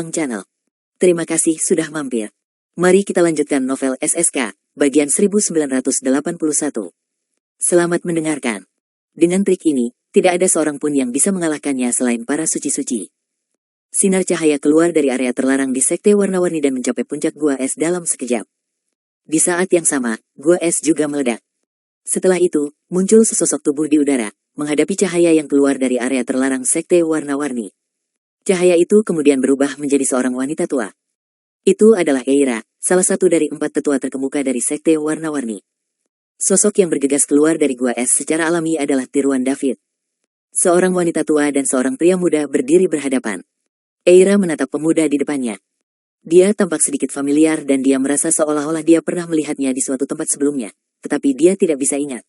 Bang Channel. Terima kasih sudah mampir. Mari kita lanjutkan novel SSK, bagian 1981. Selamat mendengarkan. Dengan trik ini, tidak ada seorang pun yang bisa mengalahkannya selain para suci-suci. Sinar cahaya keluar dari area terlarang di sekte warna-warni dan mencapai puncak gua es dalam sekejap. Di saat yang sama, gua es juga meledak. Setelah itu, muncul sesosok tubuh di udara, menghadapi cahaya yang keluar dari area terlarang sekte warna-warni. Cahaya itu kemudian berubah menjadi seorang wanita tua. Itu adalah Eira, salah satu dari 4 tetua terkemuka dari sekte warna-warni. Sosok yang bergegas keluar dari gua es secara alami adalah tiruan David. Seorang wanita tua dan seorang pria muda berdiri berhadapan. Eira menatap pemuda di depannya. Dia tampak sedikit familiar dan dia merasa seolah-olah dia pernah melihatnya di suatu tempat sebelumnya, tetapi dia tidak bisa ingat.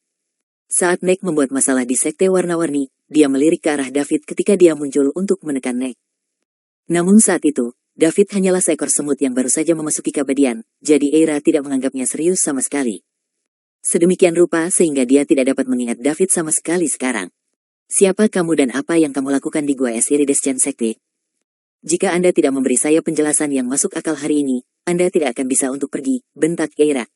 Saat Nek membuat masalah di sekte warna-warni, dia melirik ke arah David ketika dia muncul untuk menekan Nek. Namun saat itu, David hanyalah seekor semut yang baru saja memasuki keabadian, jadi Eira tidak menganggapnya serius sama sekali. Sedemikian rupa sehingga dia tidak dapat mengingat David sama sekali sekarang. Siapa kamu dan apa yang kamu lakukan di Gua Es Iridescent Sekte? Jika Anda tidak memberi saya penjelasan yang masuk akal hari ini, Anda tidak akan bisa untuk pergi, bentak Eira.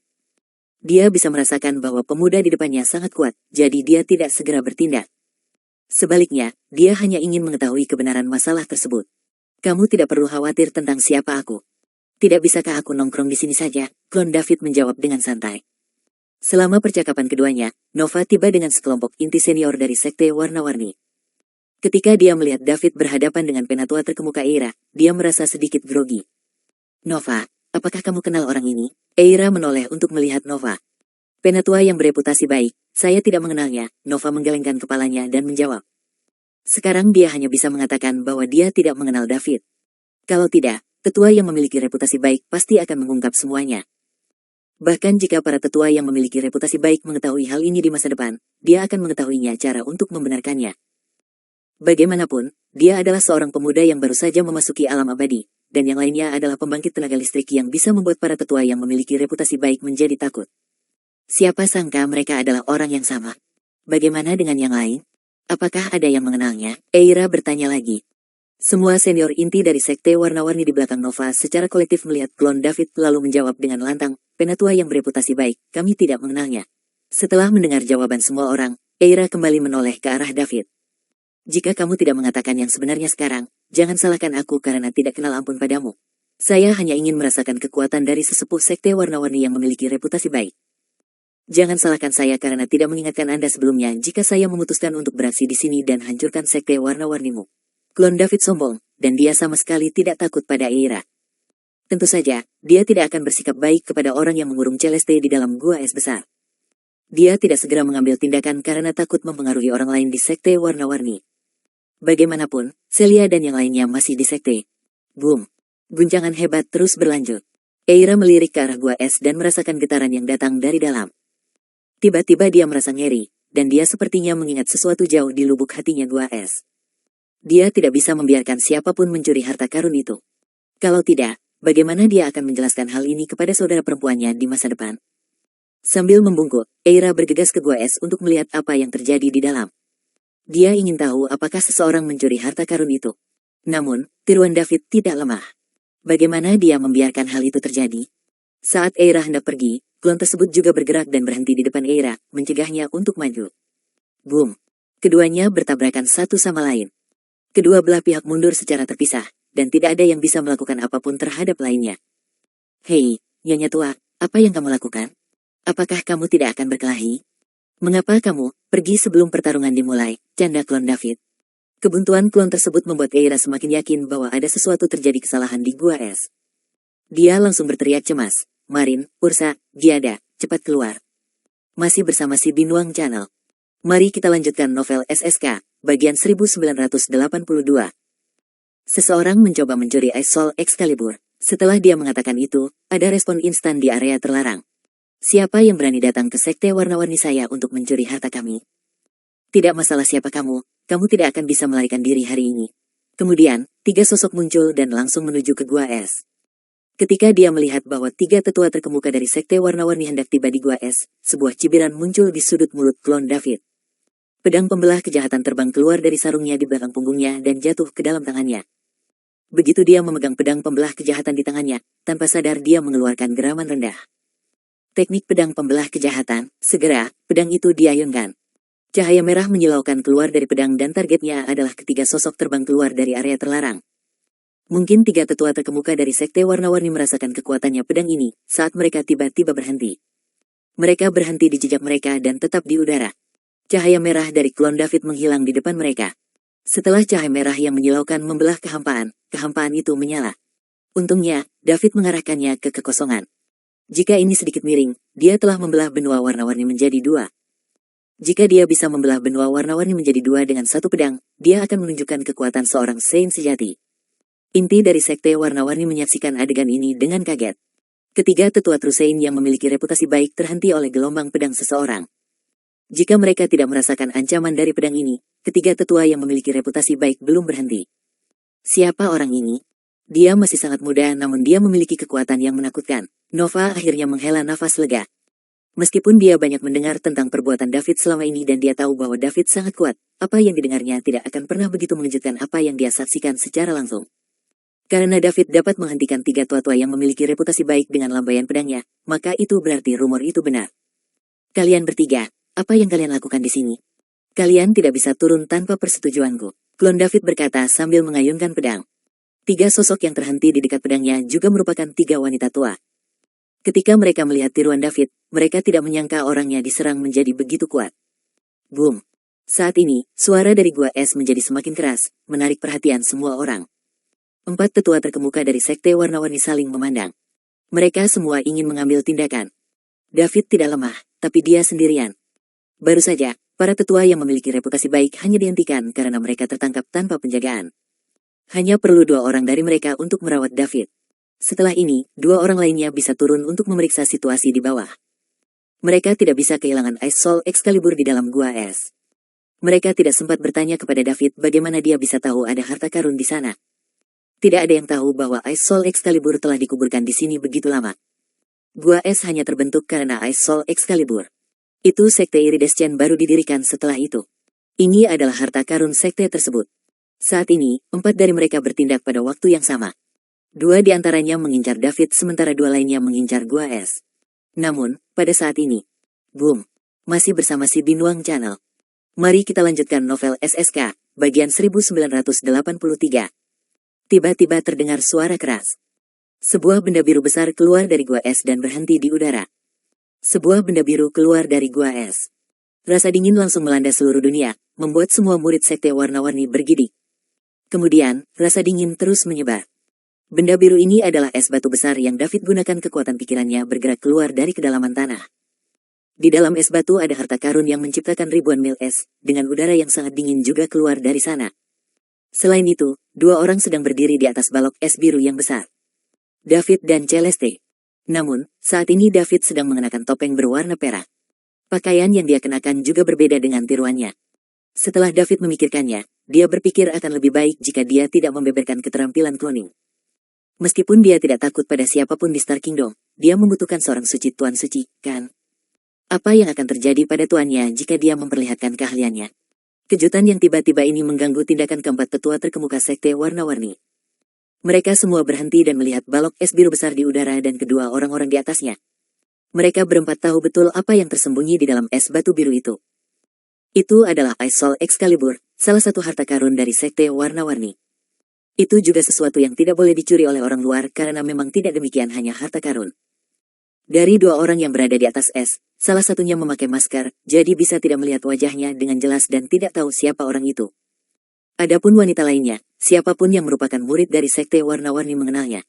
Dia bisa merasakan bahwa pemuda di depannya sangat kuat, jadi dia tidak segera bertindak. Sebaliknya, dia hanya ingin mengetahui kebenaran masalah tersebut. Kamu tidak perlu khawatir tentang siapa aku. Tidak bisakah aku nongkrong di sini saja? Klon David menjawab dengan santai. Selama percakapan keduanya, Nova tiba dengan sekelompok inti senior dari sekte warna-warni. Ketika dia melihat David berhadapan dengan penatua terkemuka Eira, dia merasa sedikit grogi. Nova, apakah kamu kenal orang ini? Eira menoleh untuk melihat Nova. Penatua yang bereputasi baik, saya tidak mengenalnya. Nova menggelengkan kepalanya dan menjawab. Sekarang dia hanya bisa mengatakan bahwa dia tidak mengenal David. Kalau tidak, tetua yang memiliki reputasi baik pasti akan mengungkap semuanya. Bahkan jika para tetua yang memiliki reputasi baik mengetahui hal ini di masa depan, dia akan mengetahuinya cara untuk membenarkannya. Bagaimanapun, dia adalah seorang pemuda yang baru saja memasuki alam abadi, dan yang lainnya adalah pembangkit tenaga listrik yang bisa membuat para tetua yang memiliki reputasi baik menjadi takut. Siapa sangka mereka adalah orang yang sama? Bagaimana dengan yang lain? Apakah ada yang mengenalnya? Eira bertanya lagi. Semua senior inti dari sekte warna-warni di belakang Nova secara kolektif melihat klon David lalu menjawab dengan lantang, penatua yang bereputasi baik, kami tidak mengenalnya. Setelah mendengar jawaban semua orang, Eira kembali menoleh ke arah David. Jika kamu tidak mengatakan yang sebenarnya sekarang, jangan salahkan aku karena tidak kenal ampun padamu. Saya hanya ingin merasakan kekuatan dari sesepuh sekte warna-warni yang memiliki reputasi baik. Jangan salahkan saya karena tidak mengingatkan Anda sebelumnya jika saya memutuskan untuk beraksi di sini dan hancurkan sekte warna-warnimu. Klon David sombong, dan dia sama sekali tidak takut pada Eira. Tentu saja, dia tidak akan bersikap baik kepada orang yang mengurung Celeste di dalam gua es besar. Dia tidak segera mengambil tindakan karena takut mempengaruhi orang lain di sekte warna-warni. Bagaimanapun, Celia dan yang lainnya masih di sekte. Boom! Guncangan hebat terus berlanjut. Eira melirik ke arah gua es dan merasakan getaran yang datang dari dalam. Tiba-tiba dia merasa ngeri, dan dia sepertinya mengingat sesuatu jauh di lubuk hatinya gua es. Dia tidak bisa membiarkan siapapun mencuri harta karun itu. Kalau tidak, bagaimana dia akan menjelaskan hal ini kepada saudara perempuannya di masa depan? Sambil membungkuk, Eira bergegas ke gua es untuk melihat apa yang terjadi di dalam. Dia ingin tahu apakah seseorang mencuri harta karun itu. Namun, tiruan David tidak lemah. Bagaimana dia membiarkan hal itu terjadi? Saat Eira hendak pergi, klon tersebut juga bergerak dan berhenti di depan Eira, mencegahnya untuk maju. Boom! Keduanya bertabrakan satu sama lain. Kedua belah pihak mundur secara terpisah, dan tidak ada yang bisa melakukan apapun terhadap lainnya. Hei, Nyonya tua, apa yang kamu lakukan? Apakah kamu tidak akan berkelahi? Mengapa kamu pergi sebelum pertarungan dimulai? Canda klon David. Kebuntuan klon tersebut membuat Eira semakin yakin bahwa ada sesuatu terjadi kesalahan di gua es. Dia langsung berteriak cemas. Marin, Ursa, Giada, cepat keluar. Masih bersama si Binuang Channel. Mari kita lanjutkan novel SSK, bagian 1982. Seseorang mencoba mencuri Ice Soul Excalibur. Setelah dia mengatakan itu, ada respon instan di area terlarang. Siapa yang berani datang ke sekte warna-warni saya untuk mencuri harta kami? Tidak masalah siapa kamu tidak akan bisa melarikan diri hari ini. Kemudian, 3 sosok muncul dan langsung menuju ke gua es. Ketika dia melihat bahwa 3 tetua terkemuka dari sekte warna-warni hendak tiba di gua es, sebuah cibiran muncul di sudut mulut klon David. Pedang pembelah kejahatan terbang keluar dari sarungnya di belakang punggungnya dan jatuh ke dalam tangannya. Begitu dia memegang pedang pembelah kejahatan di tangannya, tanpa sadar dia mengeluarkan geraman rendah. Teknik pedang pembelah kejahatan, segera, pedang itu diayunkan. Cahaya merah menyilaukan keluar dari pedang dan targetnya adalah ketiga sosok terbang keluar dari area terlarang. Mungkin tiga tetua terkemuka dari Sekte Warna-Warni merasakan kekuatannya pedang ini saat mereka tiba-tiba berhenti. Mereka berhenti di jejak mereka dan tetap di udara. Cahaya merah dari klon David menghilang di depan mereka. Setelah cahaya merah yang menyilaukan membelah kehampaan, kehampaan itu menyala. Untungnya, David mengarahkannya ke kekosongan. Jika ini sedikit miring, dia telah membelah benua warna-warni menjadi dua. Jika dia bisa membelah benua warna-warni menjadi dua dengan satu pedang, dia akan menunjukkan kekuatan seorang Saint sejati. Inti dari Sekte Warna-Warni menyaksikan adegan ini dengan kaget. Ketiga tetua Trusein yang memiliki reputasi baik terhenti oleh gelombang pedang seseorang. Jika mereka tidak merasakan ancaman dari pedang ini, ketiga tetua yang memiliki reputasi baik belum berhenti. Siapa orang ini? Dia masih sangat muda namun dia memiliki kekuatan yang menakutkan. Nova akhirnya menghela nafas lega. Meskipun dia banyak mendengar tentang perbuatan David selama ini dan dia tahu bahwa David sangat kuat, apa yang didengarnya tidak akan pernah begitu mengejutkan apa yang dia saksikan secara langsung. Karena David dapat menghentikan tiga tua-tua yang memiliki reputasi baik dengan lambaian pedangnya, maka itu berarti rumor itu benar. Kalian bertiga, apa yang kalian lakukan di sini? Kalian tidak bisa turun tanpa persetujuanku, klon David berkata sambil mengayunkan pedang. Tiga sosok yang terhenti di dekat pedangnya juga merupakan tiga wanita tua. Ketika mereka melihat tiruan David, mereka tidak menyangka orangnya diserang menjadi begitu kuat. Boom! Saat ini, suara dari gua es menjadi semakin keras, menarik perhatian semua orang. Empat tetua terkemuka dari Sekte Warna-Warni saling memandang. Mereka semua ingin mengambil tindakan. David tidak lemah, tapi dia sendirian. Baru saja, para tetua yang memiliki reputasi baik hanya dihentikan karena mereka tertangkap tanpa penjagaan. Hanya perlu dua orang dari mereka untuk merawat David. Setelah ini, dua orang lainnya bisa turun untuk memeriksa situasi di bawah. Mereka tidak bisa kehilangan Ice Soul Excalibur di dalam gua es. Mereka tidak sempat bertanya kepada David bagaimana dia bisa tahu ada harta karun di sana. Tidak ada yang tahu bahwa Ice Soul Excalibur telah dikuburkan di sini begitu lama. Gua es hanya terbentuk karena Ice Soul Excalibur. Itu Sekte Iridescent baru didirikan setelah itu. Ini adalah harta karun sekte tersebut. Saat ini, empat dari mereka bertindak pada waktu yang sama. Dua di antaranya mengincar David sementara dua lainnya mengincar gua es. Namun, pada saat ini, boom, masih bersama si Binuang Channel. Mari kita lanjutkan novel SSK, bagian 1983. Tiba-tiba terdengar suara keras. Sebuah benda biru besar keluar dari gua es dan berhenti di udara. Sebuah benda biru keluar dari gua es. Rasa dingin langsung melanda seluruh dunia, membuat semua murid Sekte Warna-Warni bergidik. Kemudian, rasa dingin terus menyebar. Benda biru ini adalah es batu besar yang David gunakan kekuatan pikirannya bergerak keluar dari kedalaman tanah. Di dalam es batu ada harta karun yang menciptakan ribuan mil es, dengan udara yang sangat dingin juga keluar dari sana. Selain itu, dua orang sedang berdiri di atas balok es biru yang besar. David dan Celeste. Namun, saat ini David sedang mengenakan topeng berwarna perak. Pakaian yang dia kenakan juga berbeda dengan tiruannya. Setelah David memikirkannya, dia berpikir akan lebih baik jika dia tidak membeberkan keterampilan cloning. Meskipun dia tidak takut pada siapapun di Star Kingdom, dia membutuhkan seorang suci tuan suci, kan? Apa yang akan terjadi pada tuannya jika dia memperlihatkan keahliannya? Kejutan yang tiba-tiba ini mengganggu tindakan keempat tetua terkemuka Sekte Warna-Warni. Mereka semua berhenti dan melihat balok es biru besar di udara dan kedua orang-orang di atasnya. Mereka berempat tahu betul apa yang tersembunyi di dalam es batu biru itu. Itu adalah Ice Soul Excalibur, salah satu harta karun dari Sekte Warna-Warni. Itu juga sesuatu yang tidak boleh dicuri oleh orang luar karena memang tidak demikian hanya harta karun. Dari dua orang yang berada di atas es, salah satunya memakai masker, jadi bisa tidak melihat wajahnya dengan jelas dan tidak tahu siapa orang itu. Adapun wanita lainnya, siapapun yang merupakan murid dari Sekte Warna-Warni mengenalnya.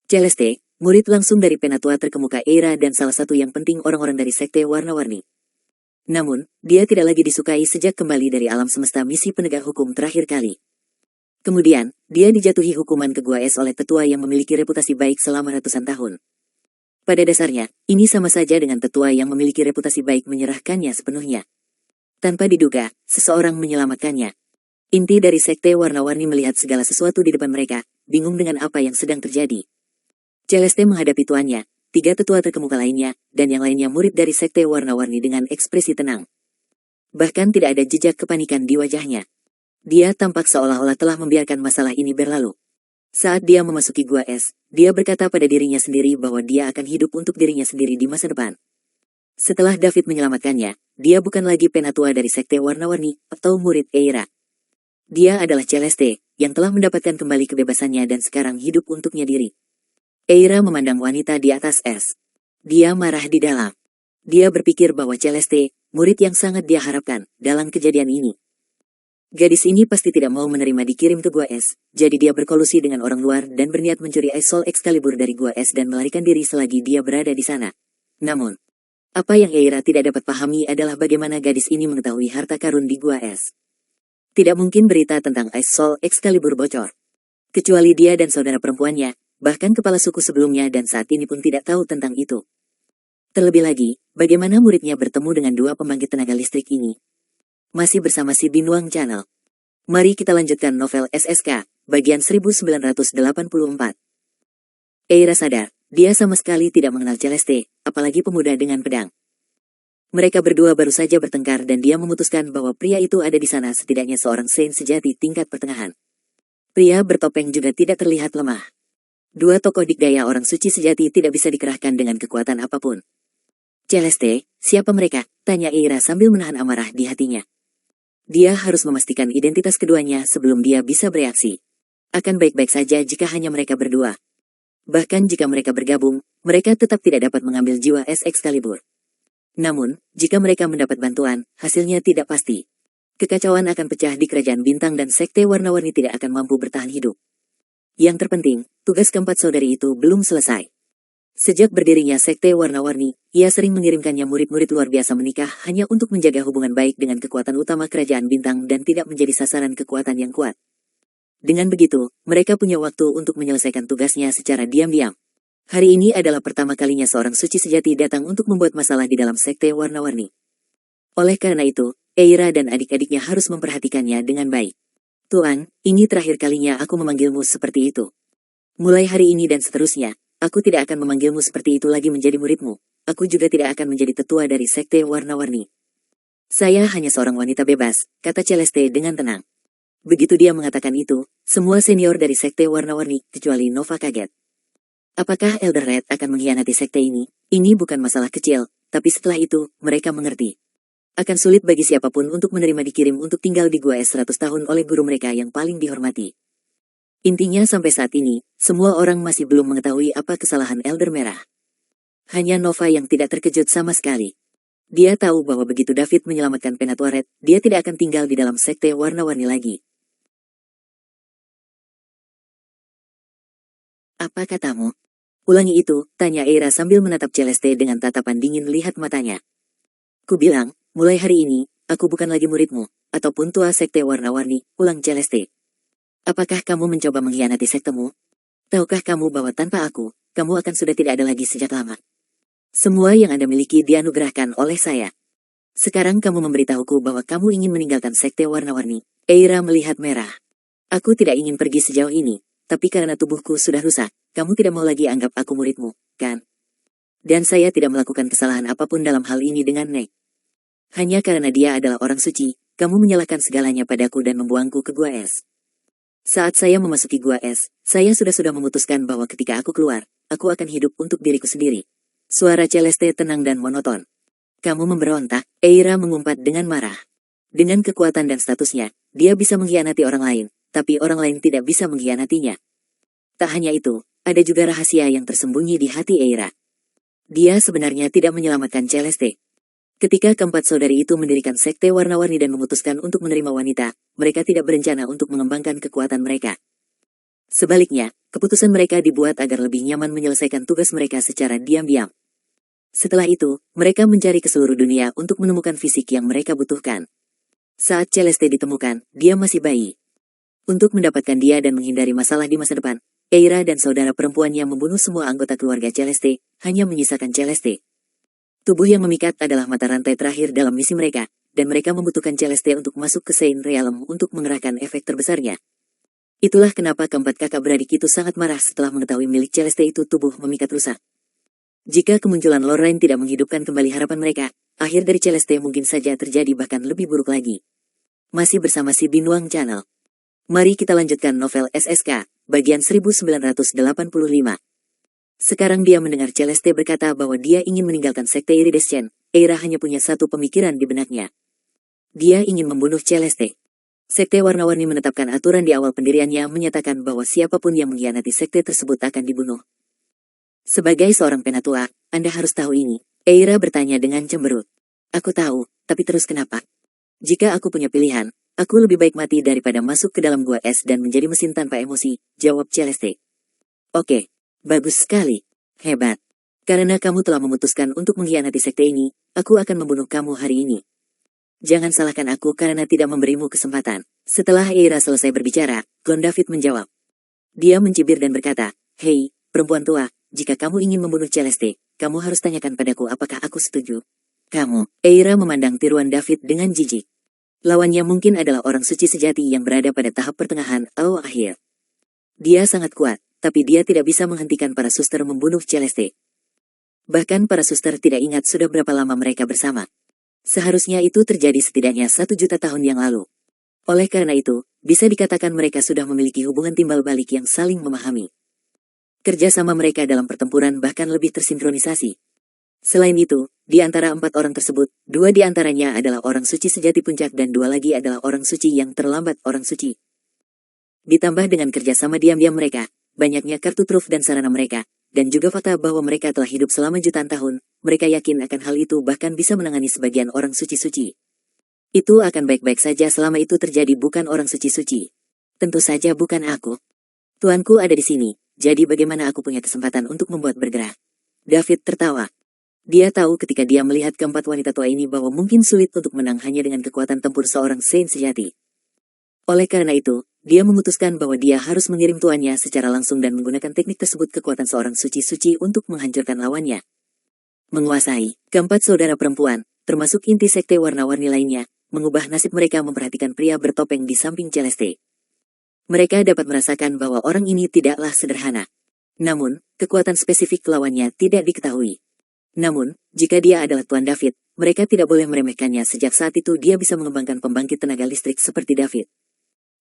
Celeste, murid langsung dari penatua terkemuka Eira dan salah satu yang penting orang-orang dari Sekte Warna-Warni. Namun, dia tidak lagi disukai sejak kembali dari alam semesta misi penegak hukum terakhir kali. Kemudian, dia dijatuhi hukuman ke gua es oleh tetua yang memiliki reputasi baik selama ratusan tahun. Pada dasarnya, ini sama saja dengan tetua yang memiliki reputasi baik menyerahkannya sepenuhnya. Tanpa diduga, seseorang menyelamatkannya. Inti dari Sekte Warna-Warni melihat segala sesuatu di depan mereka, bingung dengan apa yang sedang terjadi. Celeste menghadapi tuannya, tiga tetua terkemuka lainnya, dan yang lainnya murid dari Sekte Warna-Warni dengan ekspresi tenang. Bahkan tidak ada jejak kepanikan di wajahnya. Dia tampak seolah-olah telah membiarkan masalah ini berlalu. Saat dia memasuki gua es, dia berkata pada dirinya sendiri bahwa dia akan hidup untuk dirinya sendiri di masa depan. Setelah David menyelamatkannya, dia bukan lagi penatua dari Sekte Warna-Warni atau murid Eira. Dia adalah Celeste, yang telah mendapatkan kembali kebebasannya dan sekarang hidup untuknya diri. Eira memandang wanita di atas es. Dia marah di dalam. Dia berpikir bahwa Celeste, murid yang sangat dia harapkan, dalam kejadian ini. Gadis ini pasti tidak mau menerima dikirim ke gua es, jadi dia berkolusi dengan orang luar dan berniat mencuri Ice Soul Excalibur dari gua es dan melarikan diri selagi dia berada di sana. Namun, apa yang Eira tidak dapat pahami adalah bagaimana gadis ini mengetahui harta karun di gua es. Tidak mungkin berita tentang Ice Soul Excalibur bocor. Kecuali dia dan saudara perempuannya, bahkan kepala suku sebelumnya dan saat ini pun tidak tahu tentang itu. Terlebih lagi, bagaimana muridnya bertemu dengan dua pembangkit tenaga listrik ini? Masih bersama si Binuang Channel. Mari kita lanjutkan novel SSK, bagian 1984. Eira sadar, dia sama sekali tidak mengenal Celeste, apalagi pemuda dengan pedang. Mereka berdua baru saja bertengkar dan dia memutuskan bahwa pria itu ada di sana setidaknya seorang saint sejati tingkat pertengahan. Pria bertopeng juga tidak terlihat lemah. Dua tokoh dikdaya orang suci sejati tidak bisa dikerahkan dengan kekuatan apapun. Celeste, siapa mereka? Tanya Eira sambil menahan amarah di hatinya. Dia harus memastikan identitas keduanya sebelum dia bisa bereaksi. Akan baik-baik saja jika hanya mereka berdua. Bahkan jika mereka bergabung, mereka tetap tidak dapat mengambil jiwa es Excalibur. Namun, jika mereka mendapat bantuan, hasilnya tidak pasti. Kekacauan akan pecah di kerajaan bintang dan Sekte Warna-Warni tidak akan mampu bertahan hidup. Yang terpenting, tugas keempat saudari itu belum selesai. Sejak berdirinya Sekte Warna-Warni, ia sering mengirimkannya murid-murid luar biasa menikah hanya untuk menjaga hubungan baik dengan kekuatan utama kerajaan bintang dan tidak menjadi sasaran kekuatan yang kuat. Dengan begitu, mereka punya waktu untuk menyelesaikan tugasnya secara diam-diam. Hari ini adalah pertama kalinya seorang suci sejati datang untuk membuat masalah di dalam Sekte Warna-Warni. Oleh karena itu, Eira dan adik-adiknya harus memperhatikannya dengan baik. Tuan, ini terakhir kalinya aku memanggilmu seperti itu. Mulai hari ini dan seterusnya, aku tidak akan memanggilmu seperti itu lagi menjadi muridmu. Aku juga tidak akan menjadi tetua dari Sekte Warna-Warni. Saya hanya seorang wanita bebas, kata Celeste dengan tenang. Begitu dia mengatakan itu, semua senior dari Sekte Warna-Warni, kecuali Nova kaget. Apakah Elder Red akan mengkhianati sekte ini? Ini bukan masalah kecil, tapi setelah itu, mereka mengerti. Akan sulit bagi siapapun untuk menerima dikirim untuk tinggal di gua es 100 tahun oleh guru mereka yang paling dihormati. Intinya sampai saat ini, semua orang masih belum mengetahui apa kesalahan Elder Merah. Hanya Nova yang tidak terkejut sama sekali. Dia tahu bahwa begitu David menyelamatkan Penatua Red, dia tidak akan tinggal di dalam Sekte Warna-Warni lagi. Apa katamu? Ulangi itu, tanya Eira sambil menatap Celeste dengan tatapan dingin lihat matanya. Ku bilang, mulai hari ini, aku bukan lagi muridmu, ataupun tua Sekte Warna-Warni, ulang Celeste. Apakah kamu mencoba mengkhianati sektemu? Tahukah kamu bahwa tanpa aku, kamu akan sudah tidak ada lagi sejak lama? Semua yang Anda miliki dianugerahkan oleh saya. Sekarang kamu memberitahuku bahwa kamu ingin meninggalkan Sekte Warna-Warni. Eira melihat merah. Aku tidak ingin pergi sejauh ini, tapi karena tubuhku sudah rusak, kamu tidak mau lagi anggap aku muridmu, kan? Dan saya tidak melakukan kesalahan apapun dalam hal ini dengan Nek. Hanya karena dia adalah orang suci, kamu menyalahkan segalanya padaku dan membuangku ke gua es. Saat saya memasuki gua es, saya sudah memutuskan bahwa ketika aku keluar, aku akan hidup untuk diriku sendiri. Suara Celeste tenang dan monoton. Kamu memberontak, Eira mengumpat dengan marah. Dengan kekuatan dan statusnya, dia bisa mengkhianati orang lain, tapi orang lain tidak bisa mengkhianatinya. Tak hanya itu, ada juga rahasia yang tersembunyi di hati Eira. Dia sebenarnya tidak menyelamatkan Celeste. Ketika keempat saudari itu mendirikan Sekte Warna-Warni dan memutuskan untuk menerima wanita, mereka tidak berencana untuk mengembangkan kekuatan mereka. Sebaliknya, keputusan mereka dibuat agar lebih nyaman menyelesaikan tugas mereka secara diam-diam. Setelah itu, mereka mencari ke seluruh dunia untuk menemukan fisik yang mereka butuhkan. Saat Celeste ditemukan, dia masih bayi. Untuk mendapatkan dia dan menghindari masalah di masa depan, Eira dan saudara perempuannya membunuh semua anggota keluarga Celeste, hanya menyisakan Celeste. Tubuh yang memikat adalah mata rantai terakhir dalam misi mereka, dan mereka membutuhkan Celeste untuk masuk ke Saint Realm untuk mengerahkan efek terbesarnya. Itulah kenapa keempat kakak beradik itu sangat marah setelah mengetahui milik Celeste itu tubuh memikat rusak. Jika kemunculan Lorraine tidak menghidupkan kembali harapan mereka, akhir dari Celeste mungkin saja terjadi bahkan lebih buruk lagi. Masih bersama si Binuang Channel. Mari kita lanjutkan novel SSK, bagian 1985. Sekarang dia mendengar Celeste berkata bahwa dia ingin meninggalkan sekte Iridescent. Eira hanya punya satu pemikiran di benaknya. Dia ingin membunuh Celeste. Sekte warna-warni menetapkan aturan di awal pendiriannya menyatakan bahwa siapapun yang mengkhianati sekte tersebut akan dibunuh. Sebagai seorang penatua, Anda harus tahu ini. Eira bertanya dengan cemberut. Aku tahu, tapi terus kenapa? Jika aku punya pilihan, aku lebih baik mati daripada masuk ke dalam gua es dan menjadi mesin tanpa emosi, jawab Celeste. Oke, bagus sekali. Hebat. Karena kamu telah memutuskan untuk mengkhianati sekte ini, aku akan membunuh kamu hari ini. Jangan salahkan aku karena tidak memberimu kesempatan. Setelah Eira selesai berbicara, David menjawab. Dia mencibir dan berkata, Hei, perempuan tua, jika kamu ingin membunuh Celeste, kamu harus tanyakan padaku apakah aku setuju. Kamu, Eira memandang tiruan David dengan jijik. Lawannya mungkin adalah orang suci sejati yang berada pada tahap pertengahan atau akhir. Dia sangat kuat, tapi dia tidak bisa menghentikan para suster membunuh Celeste. Bahkan para suster tidak ingat sudah berapa lama mereka bersama. Seharusnya itu terjadi setidaknya 1.000.000 tahun yang lalu. Oleh karena itu, bisa dikatakan mereka sudah memiliki hubungan timbal balik yang saling memahami. Kerjasama mereka dalam pertempuran bahkan lebih tersinkronisasi. Selain itu, di antara 4 orang tersebut, 2 di antaranya adalah orang suci sejati puncak dan 2 lagi adalah orang suci yang terlambat orang suci. Ditambah dengan kerjasama diam-diam mereka, banyaknya kartu truf dan sarana mereka, dan juga fakta bahwa mereka telah hidup selama jutaan tahun, mereka yakin akan hal itu bahkan bisa menangani sebagian orang suci-suci. Itu akan baik-baik saja selama itu terjadi bukan orang suci-suci. Tentu saja bukan aku. Tuanku ada di sini, jadi bagaimana aku punya kesempatan untuk membuat bergerak? David tertawa. Dia tahu ketika dia melihat keempat wanita tua ini bahwa mungkin sulit untuk menang hanya dengan kekuatan tempur seorang Saint sejati. Oleh karena itu, dia memutuskan bahwa dia harus mengirim tuannya secara langsung dan menggunakan teknik tersebut kekuatan seorang suci-suci untuk menghancurkan lawannya. Menguasai, keempat saudara perempuan, termasuk inti sekte warna-warni lainnya, mengubah nasib mereka memperhatikan pria bertopeng di samping Celeste. Mereka dapat merasakan bahwa orang ini tidaklah sederhana. Namun, kekuatan spesifik lawannya tidak diketahui. Namun, jika dia adalah Tuan David, mereka tidak boleh meremehkannya sejak saat itu dia bisa mengembangkan pembangkit tenaga listrik seperti David.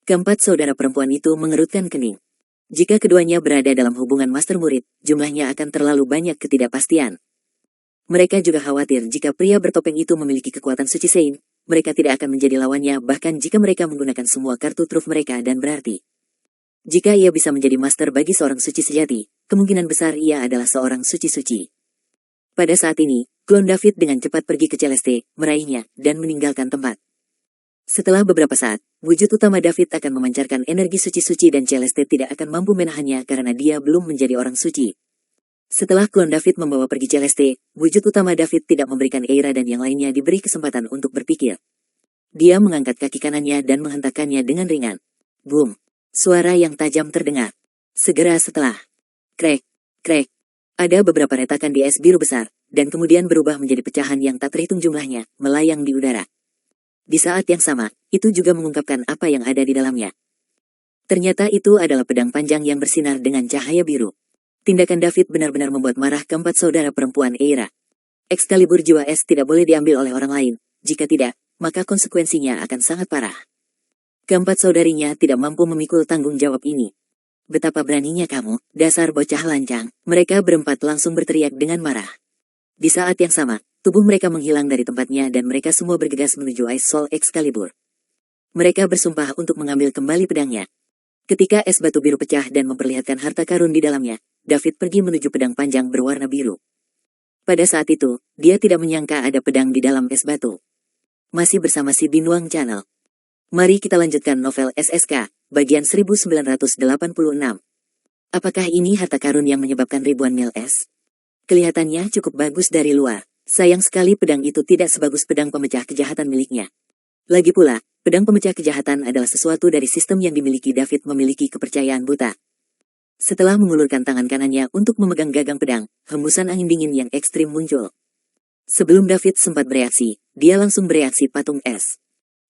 Keempat saudara perempuan itu mengerutkan kening. Jika keduanya berada dalam hubungan master-murid, jumlahnya akan terlalu banyak ketidakpastian. Mereka juga khawatir jika pria bertopeng itu memiliki kekuatan suci Saint, mereka tidak akan menjadi lawannya bahkan jika mereka menggunakan semua kartu truf mereka dan berarti. Jika ia bisa menjadi master bagi seorang suci sejati, kemungkinan besar ia adalah seorang suci-suci. Pada saat ini, klon David dengan cepat pergi ke Celeste, meraihnya, dan meninggalkan tempat. Setelah beberapa saat, wujud utama David akan memancarkan energi suci-suci dan Celeste tidak akan mampu menahannya karena dia belum menjadi orang suci. Setelah klon David membawa pergi Celeste, wujud utama David tidak memberikan Eira dan yang lainnya diberi kesempatan untuk berpikir. Dia mengangkat kaki kanannya dan menghentakkannya dengan ringan. Boom! Suara yang tajam terdengar. Segera setelah. Krek, krek. Ada beberapa retakan di es biru besar, dan kemudian berubah menjadi pecahan yang tak terhitung jumlahnya, melayang di udara. Di saat yang sama, itu juga mengungkapkan apa yang ada di dalamnya. Ternyata itu adalah pedang panjang yang bersinar dengan cahaya biru. Tindakan David benar-benar membuat marah keempat saudara perempuan Eira. Excalibur jiwa es tidak boleh diambil oleh orang lain, jika tidak, maka konsekuensinya akan sangat parah. Keempat saudarinya tidak mampu memikul tanggung jawab ini. Betapa beraninya kamu, dasar bocah lancang. Mereka berempat langsung berteriak dengan marah. Di saat yang sama, tubuh mereka menghilang dari tempatnya dan mereka semua bergegas menuju Ice Soul Excalibur. Mereka bersumpah untuk mengambil kembali pedangnya. Ketika es batu biru pecah dan memperlihatkan harta karun di dalamnya, David pergi menuju pedang panjang berwarna biru. Pada saat itu, dia tidak menyangka ada pedang di dalam es batu. Masih bersama si Binuang Channel. Mari kita lanjutkan novel SSK, bagian 1986. Apakah ini harta karun yang menyebabkan ribuan mil es? Kelihatannya cukup bagus dari luar. Sayang sekali pedang itu tidak sebagus pedang pemecah kejahatan miliknya. Lagi pula, pedang pemecah kejahatan adalah sesuatu dari sistem yang dimiliki David memiliki kepercayaan buta. Setelah mengulurkan tangan kanannya untuk memegang gagang pedang, hembusan angin dingin yang ekstrim muncul. Sebelum David sempat bereaksi, dia langsung bereaksi patung es.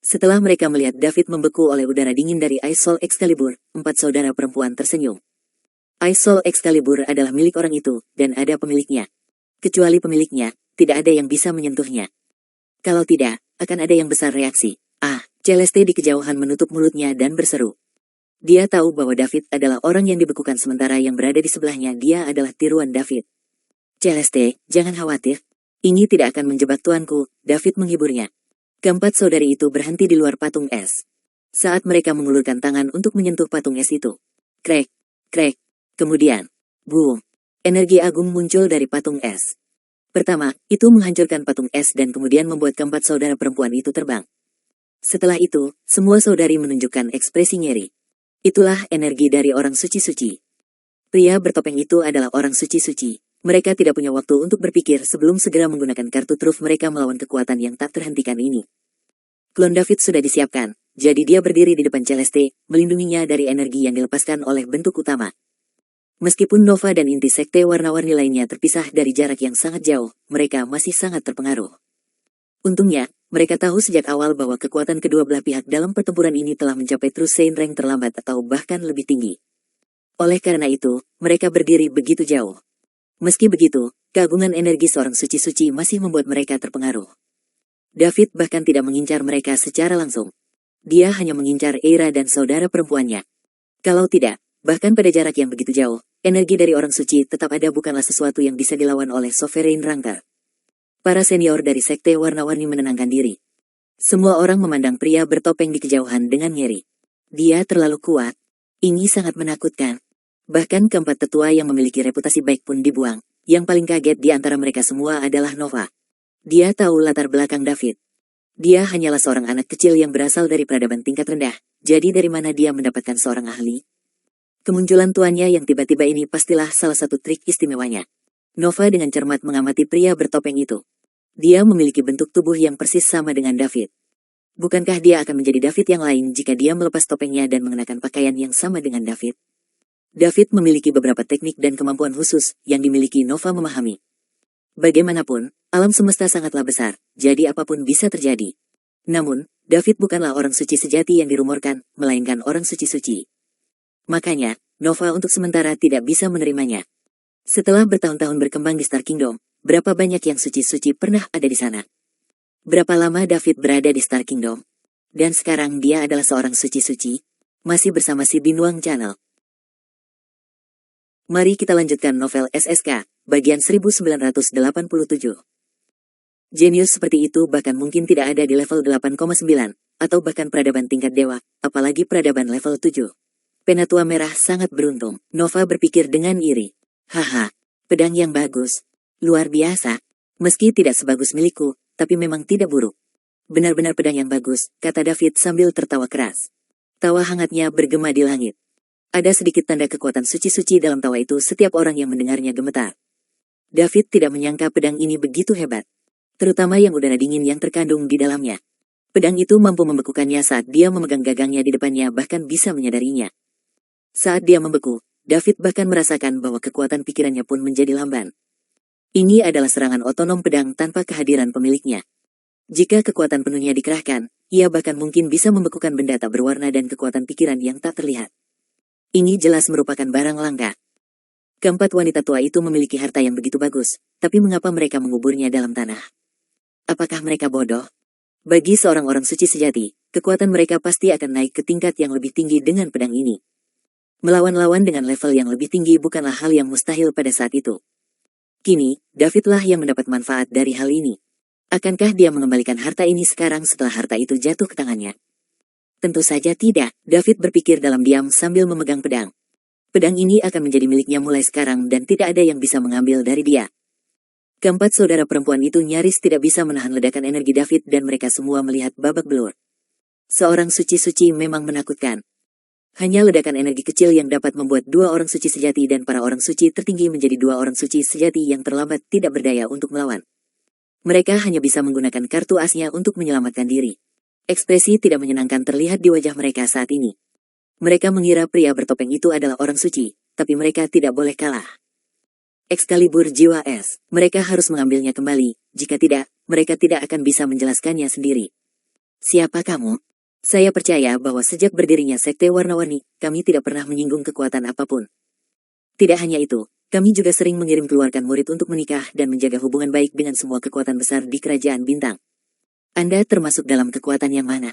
Setelah mereka melihat David membeku oleh udara dingin dari Ice Soul Excalibur, empat saudara perempuan tersenyum. Ice Soul Excalibur adalah milik orang itu, dan ada pemiliknya. Kecuali pemiliknya, tidak ada yang bisa menyentuhnya. Kalau tidak, akan ada yang besar reaksi. Celeste di kejauhan menutup mulutnya dan berseru. Dia tahu bahwa David adalah orang yang dibekukan sementara yang berada di sebelahnya dia adalah tiruan David. Celeste, jangan khawatir. Ini tidak akan menjebak tuanku, David menghiburnya. Keempat saudari itu berhenti di luar patung es. Saat mereka mengulurkan tangan untuk menyentuh patung es itu. Krek, krek. Kemudian, boom. Energi agung muncul dari patung es. Pertama, itu menghancurkan patung es dan kemudian membuat keempat saudara perempuan itu terbang. Setelah itu, semua saudari menunjukkan ekspresi ngeri. Itulah energi dari orang suci-suci. Pria bertopeng itu adalah orang suci-suci. Mereka tidak punya waktu untuk berpikir sebelum segera menggunakan kartu truf mereka melawan kekuatan yang tak terhentikan ini. Klon David sudah disiapkan, jadi dia berdiri di depan Celeste, melindunginya dari energi yang dilepaskan oleh bentuk utama. Meskipun Nova dan inti sekte warna-warni lainnya terpisah dari jarak yang sangat jauh, mereka masih sangat terpengaruh. Untungnya, mereka tahu sejak awal bahwa kekuatan kedua belah pihak dalam pertempuran ini telah mencapai True Saint rank terlambat atau bahkan lebih tinggi. Oleh karena itu, mereka berdiri begitu jauh. Meski begitu, keagungan energi seorang suci-suci masih membuat mereka terpengaruh. David bahkan tidak mengincar mereka secara langsung. Dia hanya mengincar Eira dan saudara perempuannya. Kalau tidak, bahkan pada jarak yang begitu jauh, energi dari orang suci tetap ada bukanlah sesuatu yang bisa dilawan oleh Sovereign Rancor. Para senior dari sekte warna-warni menenangkan diri. Semua orang memandang pria bertopeng di kejauhan dengan ngeri. Dia terlalu kuat. Ini sangat menakutkan. Bahkan keempat tetua yang memiliki reputasi baik pun dibuang. Yang paling kaget di antara mereka semua adalah Nova. Dia tahu latar belakang David. Dia hanyalah seorang anak kecil yang berasal dari peradaban tingkat rendah. Jadi dari mana dia mendapatkan seorang ahli? Kemunculan tuannya yang tiba-tiba ini pastilah salah satu trik istimewanya. Nova dengan cermat mengamati pria bertopeng itu. Dia memiliki bentuk tubuh yang persis sama dengan David. Bukankah dia akan menjadi David yang lain jika dia melepas topengnya dan mengenakan pakaian yang sama dengan David? David memiliki beberapa teknik dan kemampuan khusus yang dimiliki Nova memahami. Bagaimanapun, alam semesta sangatlah besar, jadi apapun bisa terjadi. Namun, David bukanlah orang suci sejati yang dirumorkan, melainkan orang suci-suci. Makanya, Nova untuk sementara tidak bisa menerimanya. Setelah bertahun-tahun berkembang di Star Kingdom, berapa banyak yang suci-suci pernah ada di sana? Berapa lama David berada di Star Kingdom? Dan sekarang dia adalah seorang suci-suci? Masih bersama si Binuang Channel. Mari kita lanjutkan novel SSK, bagian 1987. Jenius seperti itu bahkan mungkin tidak ada di level 8,9, atau bahkan peradaban tingkat dewa, apalagi peradaban level 7. Penatua Merah sangat beruntung, Nova berpikir dengan iri. Haha, pedang yang bagus. Luar biasa. Meski tidak sebagus milikku, tapi memang tidak buruk. Benar-benar pedang yang bagus, kata David sambil tertawa keras. Tawa hangatnya bergema di langit. Ada sedikit tanda kekuatan suci-suci dalam tawa itu setiap orang yang mendengarnya gemetar. David tidak menyangka pedang ini begitu hebat. Terutama yang udara dingin yang terkandung di dalamnya. Pedang itu mampu membekukannya saat dia memegang gagangnya di depannya bahkan bisa menyadarinya. Saat dia membeku, David bahkan merasakan bahwa kekuatan pikirannya pun menjadi lamban. Ini adalah serangan otonom pedang tanpa kehadiran pemiliknya. Jika kekuatan penuhnya dikerahkan, ia bahkan mungkin bisa membekukan benda tak berwarna dan kekuatan pikiran yang tak terlihat. Ini jelas merupakan barang langka. Keempat wanita tua itu memiliki harta yang begitu bagus, tapi mengapa mereka menguburnya dalam tanah? Apakah mereka bodoh? Bagi seorang orang suci sejati, kekuatan mereka pasti akan naik ke tingkat yang lebih tinggi dengan pedang ini. Melawan lawan dengan level yang lebih tinggi bukanlah hal yang mustahil pada saat itu. Kini, Davidlah yang mendapat manfaat dari hal ini. Akankah dia mengembalikan harta ini sekarang setelah harta itu jatuh ke tangannya? Tentu saja tidak, David berpikir dalam diam sambil memegang pedang. Pedang ini akan menjadi miliknya mulai sekarang dan tidak ada yang bisa mengambil dari dia. Keempat saudara perempuan itu nyaris tidak bisa menahan ledakan energi David dan mereka semua melihat babak belur. Seorang suci-suci memang menakutkan. Hanya ledakan energi kecil yang dapat membuat dua orang suci sejati dan para orang suci tertinggi menjadi dua orang suci sejati yang terlambat tidak berdaya untuk melawan. Mereka hanya bisa menggunakan kartu asnya untuk menyelamatkan diri. Ekspresi tidak menyenangkan terlihat di wajah mereka saat ini. Mereka mengira pria bertopeng itu adalah orang suci, tapi mereka tidak boleh kalah. Excalibur jiwa es, mereka harus mengambilnya kembali, jika tidak, mereka tidak akan bisa menjelaskannya sendiri. Siapa kamu? Saya percaya bahwa sejak berdirinya Sekte Warna-Warni, kami tidak pernah menyinggung kekuatan apapun. Tidak hanya itu, kami juga sering mengirim keluarkan murid untuk menikah dan menjaga hubungan baik dengan semua kekuatan besar di Kerajaan Bintang. Anda termasuk dalam kekuatan yang mana?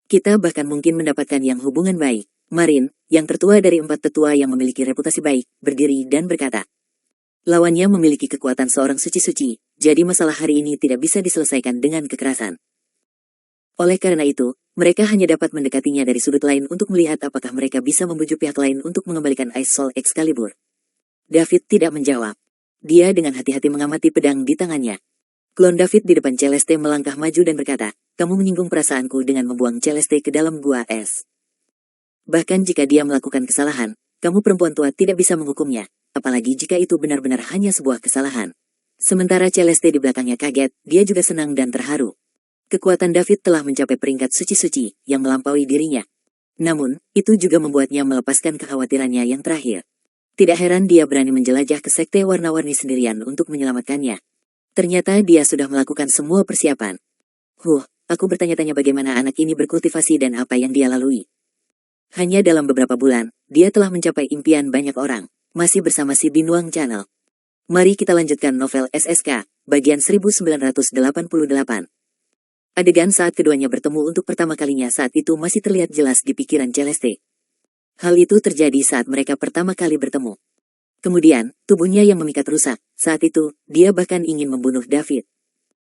Kita bahkan mungkin mendapatkan yang hubungan baik. Marin, yang tertua dari 4 tetua yang memiliki reputasi baik, berdiri dan berkata, lawannya memiliki kekuatan seorang suci-suci, jadi masalah hari ini tidak bisa diselesaikan dengan kekerasan. Oleh karena itu, mereka hanya dapat mendekatinya dari sudut lain untuk melihat apakah mereka bisa membujuk pihak lain untuk mengembalikan Ice Soul Excalibur. David tidak menjawab. Dia dengan hati-hati mengamati pedang di tangannya. Klon David di depan Celeste melangkah maju dan berkata, kamu menyinggung perasaanku dengan membuang Celeste ke dalam gua es. Bahkan jika dia melakukan kesalahan, kamu perempuan tua tidak bisa menghukumnya, apalagi jika itu benar-benar hanya sebuah kesalahan. Sementara Celeste di belakangnya kaget, dia juga senang dan terharu. Kekuatan David telah mencapai peringkat suci-suci yang melampaui dirinya. Namun, itu juga membuatnya melepaskan kekhawatirannya yang terakhir. Tidak heran dia berani menjelajah ke sekte warna-warni sendirian untuk menyelamatkannya. Ternyata dia sudah melakukan semua persiapan. Aku bertanya-tanya bagaimana anak ini berkultivasi dan apa yang dia lalui. Hanya dalam beberapa bulan, dia telah mencapai impian banyak orang, masih bersama si Binuang Channel. Mari kita lanjutkan novel SSK, bagian 1988. Adegan saat keduanya bertemu untuk pertama kalinya saat itu masih terlihat jelas di pikiran Celeste. Hal itu terjadi saat mereka pertama kali bertemu. Kemudian, tubuhnya yang memikat rusak. Saat itu, dia bahkan ingin membunuh David.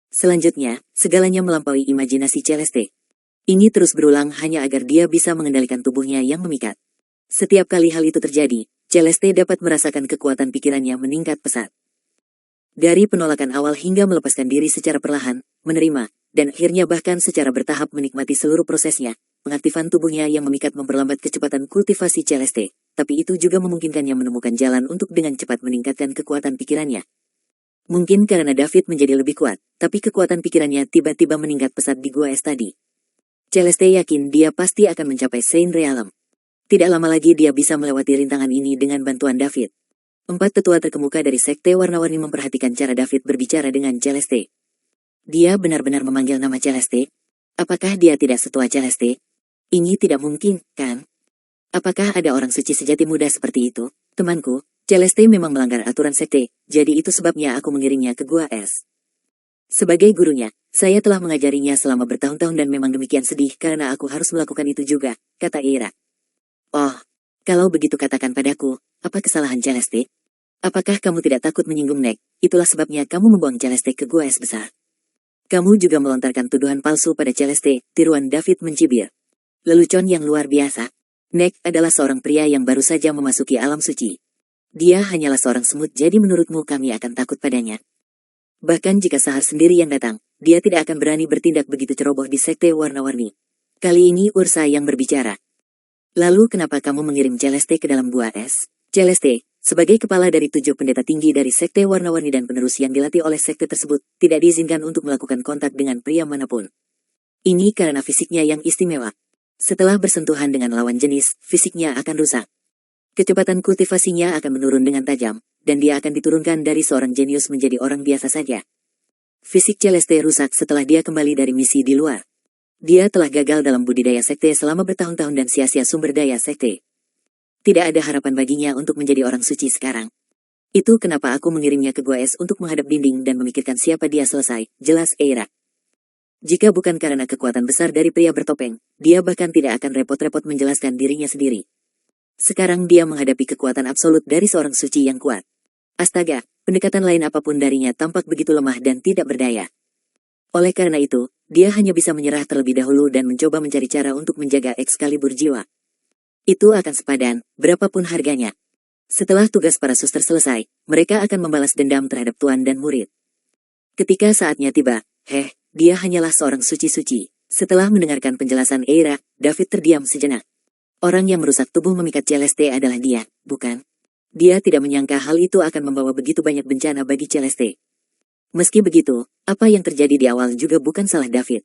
Selanjutnya, segalanya melampaui imajinasi Celeste. Ini terus berulang hanya agar dia bisa mengendalikan tubuhnya yang memikat. Setiap kali hal itu terjadi, Celeste dapat merasakan kekuatan pikirannya meningkat pesat. Dari penolakan awal hingga melepaskan diri secara perlahan, menerima, dan akhirnya bahkan secara bertahap menikmati seluruh prosesnya, pengaktifan tubuhnya yang memikat memperlambat kecepatan kultivasi Celeste, tapi itu juga memungkinkannya menemukan jalan untuk dengan cepat meningkatkan kekuatan pikirannya. Mungkin karena David menjadi lebih kuat, tapi kekuatan pikirannya tiba-tiba meningkat pesat di gua es tadi. Celeste yakin dia pasti akan mencapai Saint Realm. Tidak lama lagi dia bisa melewati rintangan ini dengan bantuan David. 4 tetua terkemuka dari sekte warna-warni memperhatikan cara David berbicara dengan Celeste. Dia benar-benar memanggil nama Celeste. Apakah dia tidak setua Celeste? Ini tidak mungkin, kan? Apakah ada orang suci sejati muda seperti itu? Temanku, Celeste memang melanggar aturan sekte, jadi itu sebabnya aku mengirimnya ke gua es. Sebagai gurunya, saya telah mengajarinya selama bertahun-tahun dan memang demikian sedih karena aku harus melakukan itu juga, kata Eira. Oh, kalau begitu katakan padaku, apa kesalahan Celeste? Apakah kamu tidak takut menyinggung Nek? Itulah sebabnya kamu membuang Celeste ke gua es besar. Kamu juga melontarkan tuduhan palsu pada Celeste, tiruan David mencibir. Lelucon yang luar biasa. Nek adalah seorang pria yang baru saja memasuki alam suci. Dia hanyalah seorang semut, jadi menurutmu kami akan takut padanya? Bahkan jika Sahar sendiri yang datang, dia tidak akan berani bertindak begitu ceroboh di sekte warna-warni. Kali ini Ursa yang berbicara. Lalu kenapa kamu mengirim Celeste ke dalam gua es? Celeste, sebagai kepala dari 7 pendeta tinggi dari sekte warna-warni dan penerus yang dilatih oleh sekte tersebut, tidak diizinkan untuk melakukan kontak dengan pria manapun. Ini karena fisiknya yang istimewa. Setelah bersentuhan dengan lawan jenis, fisiknya akan rusak. Kecepatan kultivasinya akan menurun dengan tajam, dan dia akan diturunkan dari seorang jenius menjadi orang biasa saja. Fisik Celeste rusak setelah dia kembali dari misi di luar. Dia telah gagal dalam budidaya sekte selama bertahun-tahun dan sia-sia sumber daya sekte. Tidak ada harapan baginya untuk menjadi orang suci sekarang. Itu kenapa aku mengirimnya ke gua es untuk menghadap dinding dan memikirkan siapa dia selesai, jelas Eira. Jika bukan karena kekuatan besar dari pria bertopeng, dia bahkan tidak akan repot-repot menjelaskan dirinya sendiri. Sekarang dia menghadapi kekuatan absolut dari seorang suci yang kuat. Astaga, pendekatan lain apapun darinya tampak begitu lemah dan tidak berdaya. Oleh karena itu, dia hanya bisa menyerah terlebih dahulu dan mencoba mencari cara untuk menjaga Excalibur jiwa. Itu akan sepadan, berapapun harganya. Setelah tugas para suster selesai, mereka akan membalas dendam terhadap tuan dan murid. Ketika saatnya tiba, dia hanyalah seorang suci-suci. Setelah mendengarkan penjelasan Eira, David terdiam sejenak. Orang yang merusak tubuh memikat Celeste adalah dia, bukan? Dia tidak menyangka hal itu akan membawa begitu banyak bencana bagi Celeste. Meski begitu, apa yang terjadi di awal juga bukan salah David.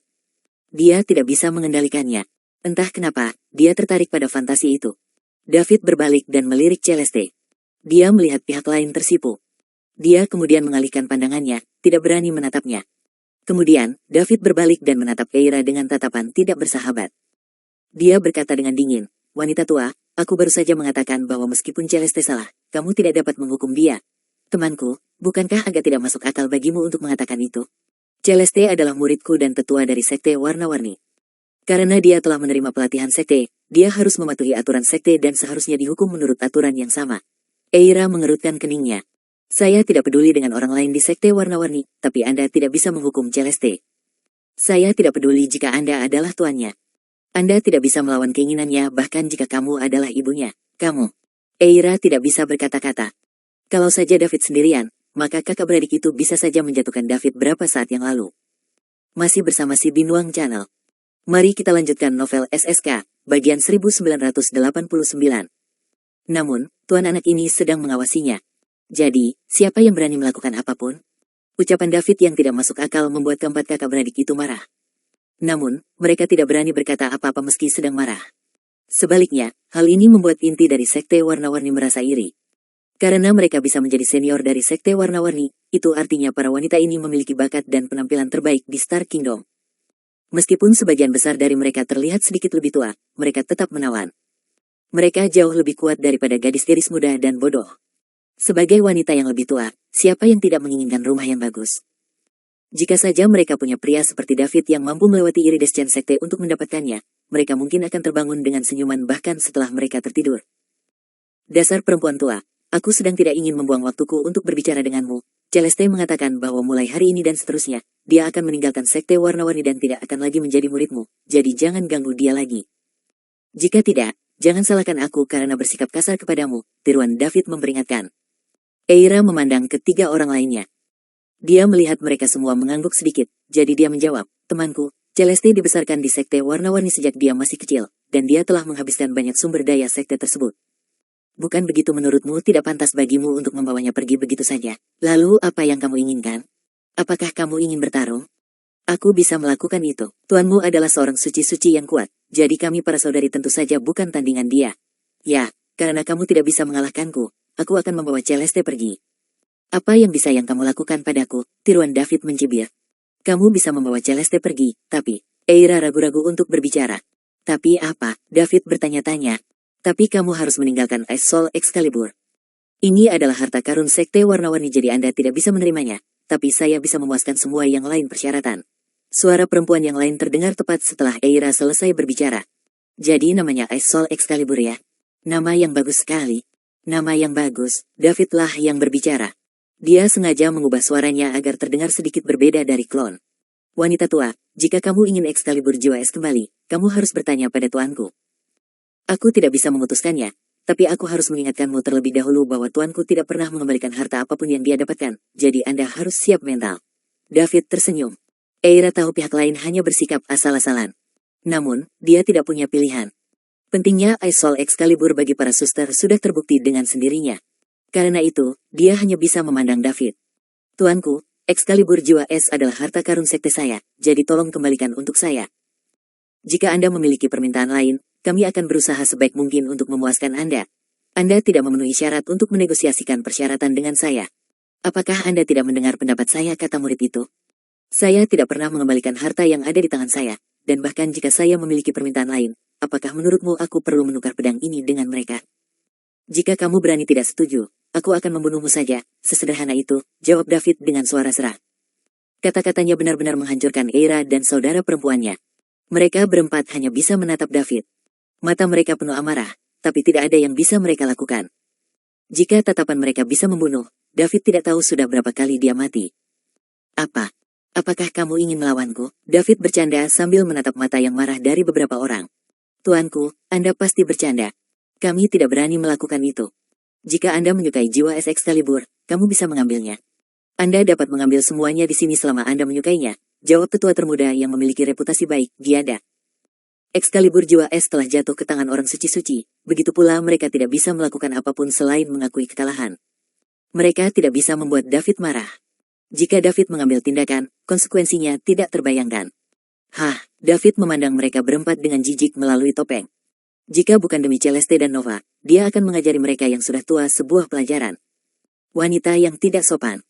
Dia tidak bisa mengendalikannya. Entah kenapa, dia tertarik pada fantasi itu. David berbalik dan melirik Celeste. Dia melihat pihak lain tersipu. Dia kemudian mengalihkan pandangannya, tidak berani menatapnya. Kemudian, David berbalik dan menatap Eira dengan tatapan tidak bersahabat. Dia berkata dengan dingin, wanita tua, aku baru saja mengatakan bahwa meskipun Celeste salah, kamu tidak dapat menghukum dia. Temanku, bukankah agak tidak masuk akal bagimu untuk mengatakan itu? Celeste adalah muridku dan tetua dari sekte warna-warni. Karena dia telah menerima pelatihan sekte, dia harus mematuhi aturan sekte dan seharusnya dihukum menurut aturan yang sama. Eira mengerutkan keningnya. Saya tidak peduli dengan orang lain di sekte warna-warni, tapi Anda tidak bisa menghukum Celeste. Saya tidak peduli jika Anda adalah tuannya. Anda tidak bisa melawan keinginannya bahkan jika kamu adalah ibunya. Kamu. Eira tidak bisa berkata-kata. Kalau saja David sendirian, maka kakak beradik itu bisa saja menjatuhkan David berapa saat yang lalu. Masih bersama si Binuang Channel. Mari kita lanjutkan novel SSK, bagian 1989. Namun, tuan anak ini sedang mengawasinya. Jadi, siapa yang berani melakukan apapun? Ucapan David yang tidak masuk akal membuat keempat kakak beradik itu marah. Namun, mereka tidak berani berkata apa-apa meski sedang marah. Sebaliknya, hal ini membuat inti dari sekte warna-warni merasa iri. Karena mereka bisa menjadi senior dari sekte warna-warni, itu artinya para wanita ini memiliki bakat dan penampilan terbaik di Star Kingdom. Meskipun sebagian besar dari mereka terlihat sedikit lebih tua, mereka tetap menawan. Mereka jauh lebih kuat daripada gadis-gadis muda dan bodoh. Sebagai wanita yang lebih tua, siapa yang tidak menginginkan rumah yang bagus? Jika saja mereka punya pria seperti David yang mampu melewati iridescent sekte untuk mendapatkannya, mereka mungkin akan terbangun dengan senyuman bahkan setelah mereka tertidur. Dasar perempuan tua, aku sedang tidak ingin membuang waktuku untuk berbicara denganmu. Celeste mengatakan bahwa mulai hari ini dan seterusnya, dia akan meninggalkan sekte warna-warni dan tidak akan lagi menjadi muridmu, jadi jangan ganggu dia lagi. Jika tidak, jangan salahkan aku karena bersikap kasar kepadamu, tiruan David memperingatkan. Eira memandang ketiga orang lainnya. Dia melihat mereka semua mengangguk sedikit, jadi dia menjawab, temanku, Celeste dibesarkan di sekte warna-warni sejak dia masih kecil, dan dia telah menghabiskan banyak sumber daya sekte tersebut. Bukan begitu menurutmu tidak pantas bagimu untuk membawanya pergi begitu saja? Lalu apa yang kamu inginkan? Apakah kamu ingin bertarung? Aku bisa melakukan itu. Tuanmu adalah seorang suci-suci yang kuat, jadi kami para saudari tentu saja bukan tandingan dia. Ya, karena kamu tidak bisa mengalahkanku, aku akan membawa Celeste pergi. Apa yang bisa yang kamu lakukan padaku? Tiruan David mencibir. Kamu bisa membawa Celeste pergi, tapi... Eira ragu-ragu untuk berbicara. Tapi apa? David bertanya-tanya. Tapi kamu harus meninggalkan Ice Soul Excalibur. Ini adalah harta karun sekte warna-warni jadi Anda tidak bisa menerimanya, tapi saya bisa memuaskan semua yang lain persyaratan. Suara perempuan yang lain terdengar tepat setelah Eira selesai berbicara. Jadi namanya Ice Soul Excalibur ya? Nama yang bagus sekali. Nama yang bagus, Davidlah yang berbicara. Dia sengaja mengubah suaranya agar terdengar sedikit berbeda dari klon. Wanita tua, jika kamu ingin Excalibur jiwa es kembali, kamu harus bertanya pada tuanku. Aku tidak bisa memutuskannya, tapi aku harus mengingatkanmu terlebih dahulu bahwa tuanku tidak pernah mengembalikan harta apapun yang dia dapatkan, jadi Anda harus siap mental. David tersenyum. Eira tahu pihak lain hanya bersikap asal-asalan. Namun, dia tidak punya pilihan. Pentingnya Ice Soul Excalibur bagi para suster sudah terbukti dengan sendirinya. Karena itu, dia hanya bisa memandang David. Tuanku, Excalibur jiwa es adalah harta karun sekte saya, jadi tolong kembalikan untuk saya. Jika Anda memiliki permintaan lain, kami akan berusaha sebaik mungkin untuk memuaskan Anda. Anda tidak memenuhi syarat untuk menegosiasikan persyaratan dengan saya. Apakah Anda tidak mendengar pendapat saya, kata murid itu? Saya tidak pernah mengembalikan harta yang ada di tangan saya, dan bahkan jika saya memiliki permintaan lain, apakah menurutmu aku perlu menukar pedang ini dengan mereka? Jika kamu berani tidak setuju, aku akan membunuhmu saja, sesederhana itu, jawab David dengan suara serah. Kata-katanya benar-benar menghancurkan Eira dan saudara perempuannya. Mereka berempat hanya bisa menatap David. Mata mereka penuh amarah, tapi tidak ada yang bisa mereka lakukan. Jika tatapan mereka bisa membunuh, David tidak tahu sudah berapa kali dia mati. Apa? Apakah kamu ingin melawanku? David bercanda sambil menatap mata yang marah dari beberapa orang. Tuanku, Anda pasti bercanda. Kami tidak berani melakukan itu. Jika Anda menyukai jiwa es Excalibur, kamu bisa mengambilnya. Anda dapat mengambil semuanya di sini selama Anda menyukainya, jawab tetua termuda yang memiliki reputasi baik, Giada. Excalibur jiwa es telah jatuh ke tangan orang suci-suci, begitu pula mereka tidak bisa melakukan apapun selain mengakui kekalahan. Mereka tidak bisa membuat David marah. Jika David mengambil tindakan, konsekuensinya tidak terbayangkan. David memandang mereka berempat dengan jijik melalui topeng. Jika bukan demi Celeste dan Nova, dia akan mengajari mereka yang sudah tua sebuah pelajaran. Wanita yang tidak sopan.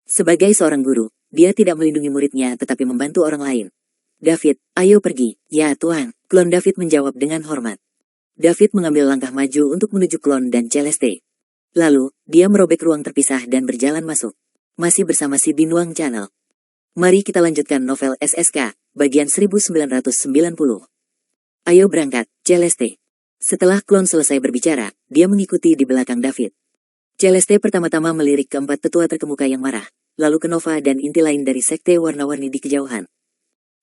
Sebagai seorang guru, dia tidak melindungi muridnya tetapi membantu orang lain. David, ayo pergi. Ya Tuan, klon David menjawab dengan hormat. David mengambil langkah maju untuk menuju klon dan Celeste. Lalu, dia merobek ruang terpisah dan berjalan masuk. Masih bersama si Binuang Channel. Mari kita lanjutkan novel SSK, bagian 1990. Ayo berangkat, Celeste. Setelah klon selesai berbicara, dia mengikuti di belakang David. Celeste pertama-tama melirik keempat tetua terkemuka yang marah, lalu ke Nova dan inti lain dari sekte warna-warni di kejauhan.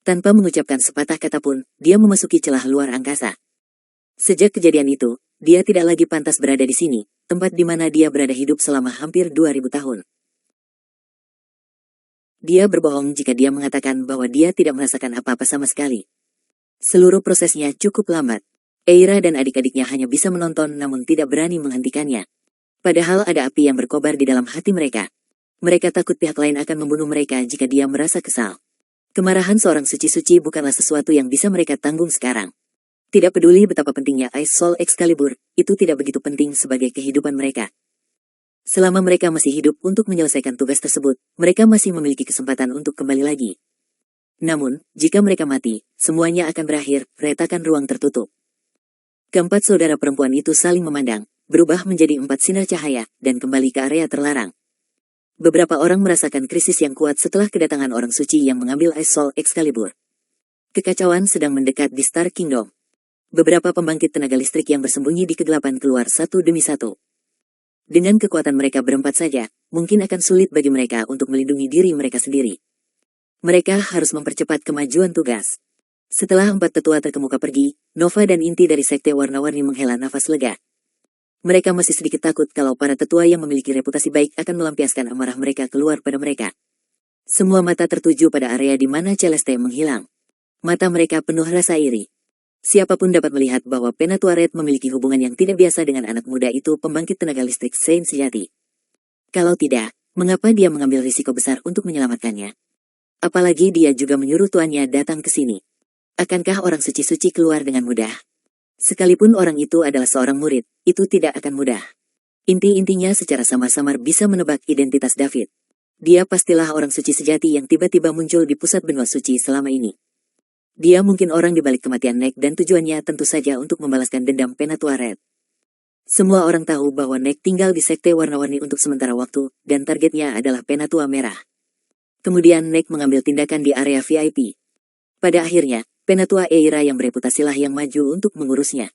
Tanpa mengucapkan sepatah kata pun, dia memasuki celah luar angkasa. Sejak kejadian itu, dia tidak lagi pantas berada di sini, tempat di mana dia berada hidup selama hampir 2000 tahun. Dia berbohong jika dia mengatakan bahwa dia tidak merasakan apa-apa sama sekali. Seluruh prosesnya cukup lambat. Eira dan adik-adiknya hanya bisa menonton namun tidak berani menghentikannya. Padahal ada api yang berkobar di dalam hati mereka. Mereka takut pihak lain akan membunuh mereka jika dia merasa kesal. Kemarahan seorang suci-suci bukanlah sesuatu yang bisa mereka tanggung sekarang. Tidak peduli betapa pentingnya Ice Soul Excalibur, itu tidak begitu penting sebagai kehidupan mereka. Selama mereka masih hidup untuk menyelesaikan tugas tersebut, mereka masih memiliki kesempatan untuk kembali lagi. Namun, jika mereka mati, semuanya akan berakhir, retakan ruang tertutup. Keempat saudara perempuan itu saling memandang, berubah menjadi 4 sinar cahaya, dan kembali ke area terlarang. Beberapa orang merasakan krisis yang kuat setelah kedatangan orang suci yang mengambil Ice Soul Excalibur. Kekacauan sedang mendekat di Star Kingdom. Beberapa pembangkit tenaga listrik yang bersembunyi di kegelapan keluar satu demi satu. Dengan kekuatan mereka berempat saja, mungkin akan sulit bagi mereka untuk melindungi diri mereka sendiri. Mereka harus mempercepat kemajuan tugas. Setelah 4 tetua terkemuka pergi, Nova dan inti dari sekte warna-warni menghela nafas lega. Mereka masih sedikit takut kalau para tetua yang memiliki reputasi baik akan melampiaskan amarah mereka keluar pada mereka. Semua mata tertuju pada area di mana Celeste menghilang. Mata mereka penuh rasa iri. Siapapun dapat melihat bahwa Penatua Red memiliki hubungan yang tidak biasa dengan anak muda itu pembangkit tenaga listrik Saint sejati. Kalau tidak, mengapa dia mengambil risiko besar untuk menyelamatkannya? Apalagi dia juga menyuruh tuannya datang ke sini. Akankah orang suci-suci keluar dengan mudah? Sekalipun orang itu adalah seorang murid, itu tidak akan mudah. Inti-intinya secara samar-samar bisa menebak identitas David. Dia pastilah orang suci sejati yang tiba-tiba muncul di pusat benua suci selama ini. Dia mungkin orang di balik kematian Nek dan tujuannya tentu saja untuk membalaskan dendam Penatua Red. Semua orang tahu bahwa Nek tinggal di sekte warna-warni untuk sementara waktu, dan targetnya adalah Penatua Merah. Kemudian Nek mengambil tindakan di area VIP. Pada akhirnya, Penatua Eira yang bereputasilah yang maju untuk mengurusnya.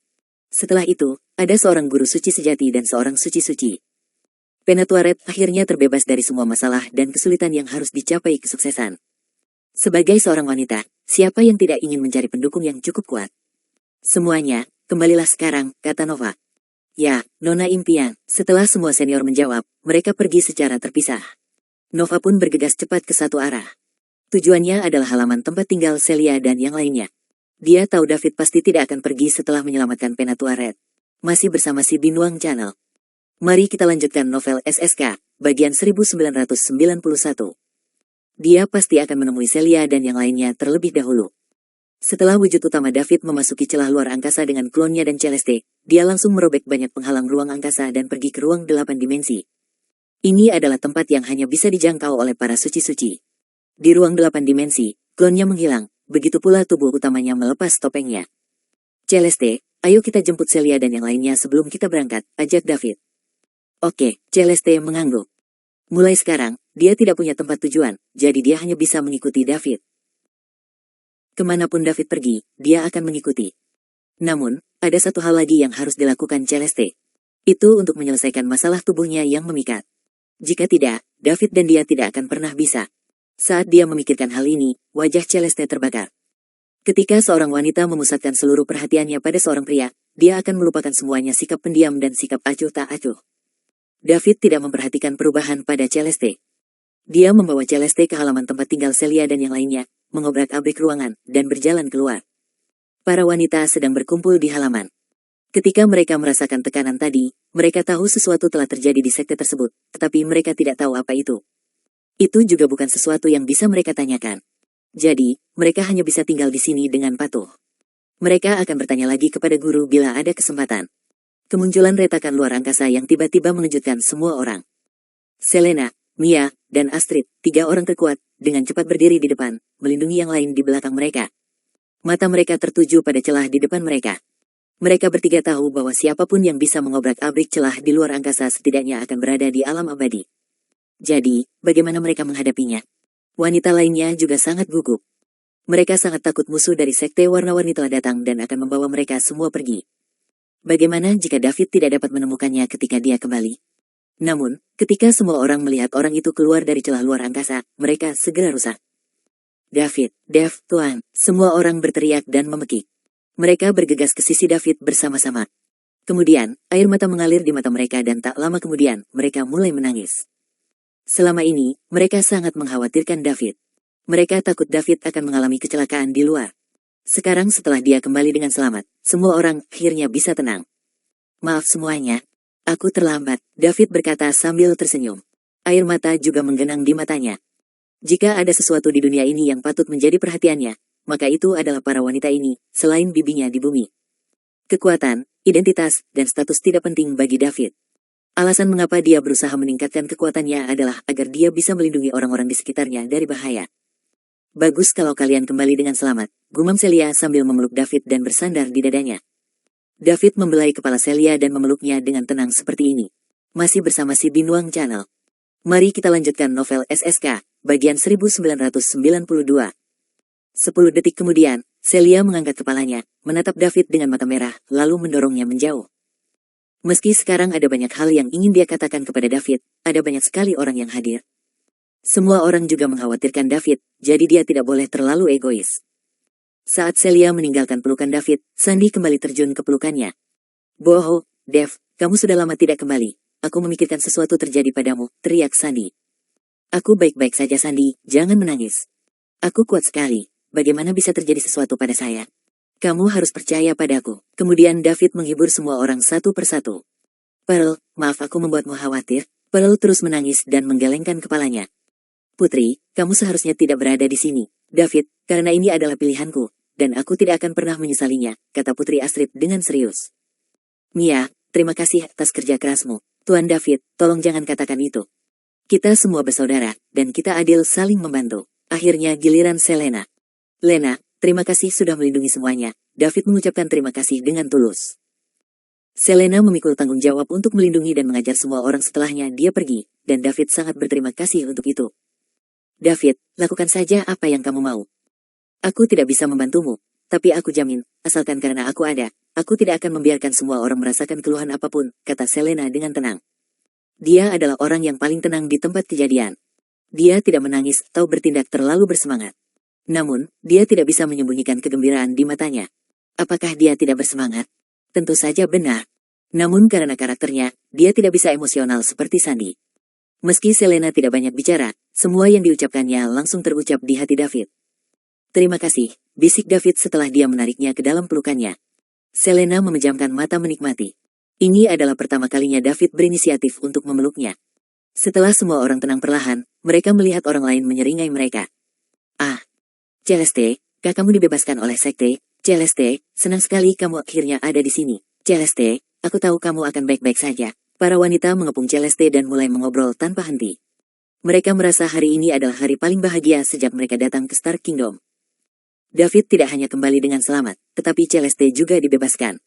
Setelah itu, ada seorang guru suci sejati dan seorang suci-suci. Penatua Red akhirnya terbebas dari semua masalah dan kesulitan yang harus dicapai kesuksesan. Sebagai seorang wanita, siapa yang tidak ingin mencari pendukung yang cukup kuat? Semuanya, kembalilah sekarang, kata Nova. Ya, Nona Impian. Setelah semua senior menjawab, mereka pergi secara terpisah. Nova pun bergegas cepat ke satu arah. Tujuannya adalah halaman tempat tinggal Celia dan yang lainnya. Dia tahu David pasti tidak akan pergi setelah menyelamatkan Penatua Red. Masih bersama si Binuang Channel. Mari kita lanjutkan novel SSK, bagian 1991. Dia pasti akan menemui Celia dan yang lainnya terlebih dahulu. Setelah wujud utama David memasuki celah luar angkasa dengan klonnya dan Celeste, dia langsung merobek banyak penghalang ruang angkasa dan pergi ke ruang 8 dimensi. Ini adalah tempat yang hanya bisa dijangkau oleh para suci-suci. Di ruang 8 dimensi, klonnya menghilang, begitu pula tubuh utamanya melepas topengnya. Celeste, ayo kita jemput Celia dan yang lainnya sebelum kita berangkat, ajak David. Oke, Celeste mengangguk. Mulai sekarang, dia tidak punya tempat tujuan, jadi dia hanya bisa mengikuti David. Kemanapun David pergi, dia akan mengikuti. Namun, ada satu hal lagi yang harus dilakukan Celeste. Itu untuk menyelesaikan masalah tubuhnya yang memikat. Jika tidak, David dan dia tidak akan pernah bisa. Saat dia memikirkan hal ini, wajah Celeste terbakar. Ketika seorang wanita memusatkan seluruh perhatiannya pada seorang pria, dia akan melupakan semuanya sikap pendiam dan sikap acuh tak acuh. David tidak memperhatikan perubahan pada Celeste. Dia membawa Celeste ke halaman tempat tinggal Celia dan yang lainnya, mengobrak-abrik ruangan, dan berjalan keluar. Para wanita sedang berkumpul di halaman. Ketika mereka merasakan tekanan tadi, mereka tahu sesuatu telah terjadi di sekte tersebut, tetapi mereka tidak tahu apa itu. Itu juga bukan sesuatu yang bisa mereka tanyakan. Jadi, mereka hanya bisa tinggal di sini dengan patuh. Mereka akan bertanya lagi kepada guru bila ada kesempatan. Kemunculan retakan luar angkasa yang tiba-tiba mengejutkan semua orang. Selena, Mia, dan Astrid, 3 orang terkuat, dengan cepat berdiri di depan, melindungi yang lain di belakang mereka. Mata mereka tertuju pada celah di depan mereka. Mereka bertiga tahu bahwa siapapun yang bisa mengobrak-abrik celah di luar angkasa setidaknya akan berada di alam abadi. Jadi, bagaimana mereka menghadapinya? Wanita lainnya juga sangat gugup. Mereka sangat takut musuh dari Sekte Warna-Warni telah datang dan akan membawa mereka semua pergi. Bagaimana jika David tidak dapat menemukannya ketika dia kembali? Namun, ketika semua orang melihat orang itu keluar dari celah luar angkasa, mereka segera rusak. David, Dev, Tuan, semua orang berteriak dan memekik. Mereka bergegas ke sisi David bersama-sama. Kemudian, air mata mengalir di mata mereka dan tak lama kemudian, mereka mulai menangis. Selama ini, mereka sangat mengkhawatirkan David. Mereka takut David akan mengalami kecelakaan di luar. Sekarang setelah dia kembali dengan selamat, semua orang akhirnya bisa tenang. Maaf semuanya, aku terlambat, David berkata sambil tersenyum. Air mata juga menggenang di matanya. Jika ada sesuatu di dunia ini yang patut menjadi perhatiannya, maka itu adalah para wanita ini, selain bibinya di bumi. Kekuatan, identitas, dan status tidak penting bagi David. Alasan mengapa dia berusaha meningkatkan kekuatannya adalah agar dia bisa melindungi orang-orang di sekitarnya dari bahaya. Bagus kalau kalian kembali dengan selamat, gumam Celia sambil memeluk David dan bersandar di dadanya. David membelai kepala Celia dan memeluknya dengan tenang seperti ini. Masih bersama si Binuang Channel. Mari kita lanjutkan novel SSK, bagian 1992. 10 detik kemudian, Celia mengangkat kepalanya, menatap David dengan mata merah, lalu mendorongnya menjauh. Meski sekarang ada banyak hal yang ingin dia katakan kepada David, ada banyak sekali orang yang hadir. Semua orang juga mengkhawatirkan David, jadi dia tidak boleh terlalu egois. Saat Celia meninggalkan pelukan David, Sandy kembali terjun ke pelukannya. Boho, Dev, kamu sudah lama tidak kembali. Aku memikirkan sesuatu terjadi padamu, teriak Sandy. Aku baik-baik saja Sandy, jangan menangis. Aku kuat sekali, bagaimana bisa terjadi sesuatu pada saya? Kamu harus percaya padaku. Kemudian David menghibur semua orang satu persatu. Pearl, maaf aku membuatmu khawatir. Pearl terus menangis dan menggelengkan kepalanya. Putri, kamu seharusnya tidak berada di sini. David, karena ini adalah pilihanku, dan aku tidak akan pernah menyesalinya, kata Putri Astrid dengan serius. Mia, terima kasih atas kerja kerasmu. Tuan David, tolong jangan katakan itu. Kita semua bersaudara, dan kita adil saling membantu. Akhirnya giliran Selena. Lena, terima kasih sudah melindungi semuanya. David mengucapkan terima kasih dengan tulus. Selena memikul tanggung jawab untuk melindungi dan mengajar semua orang setelahnya dia pergi, dan David sangat berterima kasih untuk itu. David, lakukan saja apa yang kamu mau. Aku tidak bisa membantumu, tapi aku jamin, asalkan karena aku ada, aku tidak akan membiarkan semua orang merasakan keluhan apapun, kata Selena dengan tenang. Dia adalah orang yang paling tenang di tempat kejadian. Dia tidak menangis atau bertindak terlalu bersemangat. Namun, dia tidak bisa menyembunyikan kegembiraan di matanya. Apakah dia tidak bersemangat? Tentu saja benar. Namun karena karakternya, dia tidak bisa emosional seperti Sandy. Meski Selena tidak banyak bicara, semua yang diucapkannya langsung terucap di hati David. Terima kasih, bisik David setelah dia menariknya ke dalam pelukannya. Selena memejamkan mata menikmati. Ini adalah pertama kalinya David berinisiatif untuk memeluknya. Setelah semua orang tenang perlahan, mereka melihat orang lain menyeringai mereka. Ah, Celeste, kakakmu dibebaskan oleh Sekte. Celeste, senang sekali kamu akhirnya ada di sini. Celeste, aku tahu kamu akan baik-baik saja. Para wanita mengepung Celeste dan mulai mengobrol tanpa henti. Mereka merasa hari ini adalah hari paling bahagia sejak mereka datang ke Star Kingdom. David tidak hanya kembali dengan selamat, tetapi Celeste juga dibebaskan.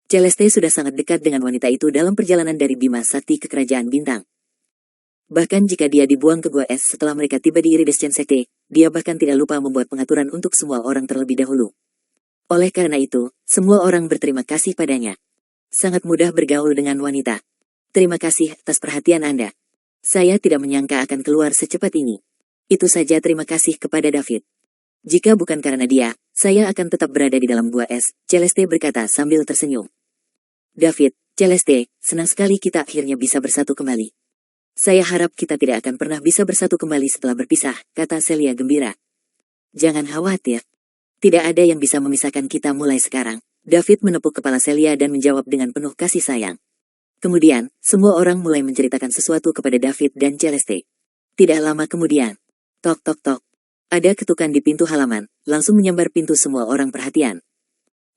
Celeste sudah sangat dekat dengan wanita itu dalam perjalanan dari Bima Sakti ke Kerajaan Bintang. Bahkan jika dia dibuang ke Gua Es setelah mereka tiba di Iridescent Sekte, dia bahkan tidak lupa membuat pengaturan untuk semua orang terlebih dahulu. Oleh karena itu, semua orang berterima kasih padanya. Sangat mudah bergaul dengan wanita. Terima kasih atas perhatian Anda. Saya tidak menyangka akan keluar secepat ini. Itu saja terima kasih kepada David. Jika bukan karena dia, saya akan tetap berada di dalam Gua Es, Celeste berkata sambil tersenyum. David, Celeste, senang sekali kita akhirnya bisa bersatu kembali. Saya harap kita tidak akan pernah bisa bersatu kembali setelah berpisah, kata Celia gembira. Jangan khawatir. Tidak ada yang bisa memisahkan kita mulai sekarang. David menepuk kepala Celia dan menjawab dengan penuh kasih sayang. Kemudian, semua orang mulai menceritakan sesuatu kepada David dan Celeste. Tidak lama kemudian, tok tok tok. Ada ketukan di pintu halaman, langsung menyambar pintu semua orang perhatian.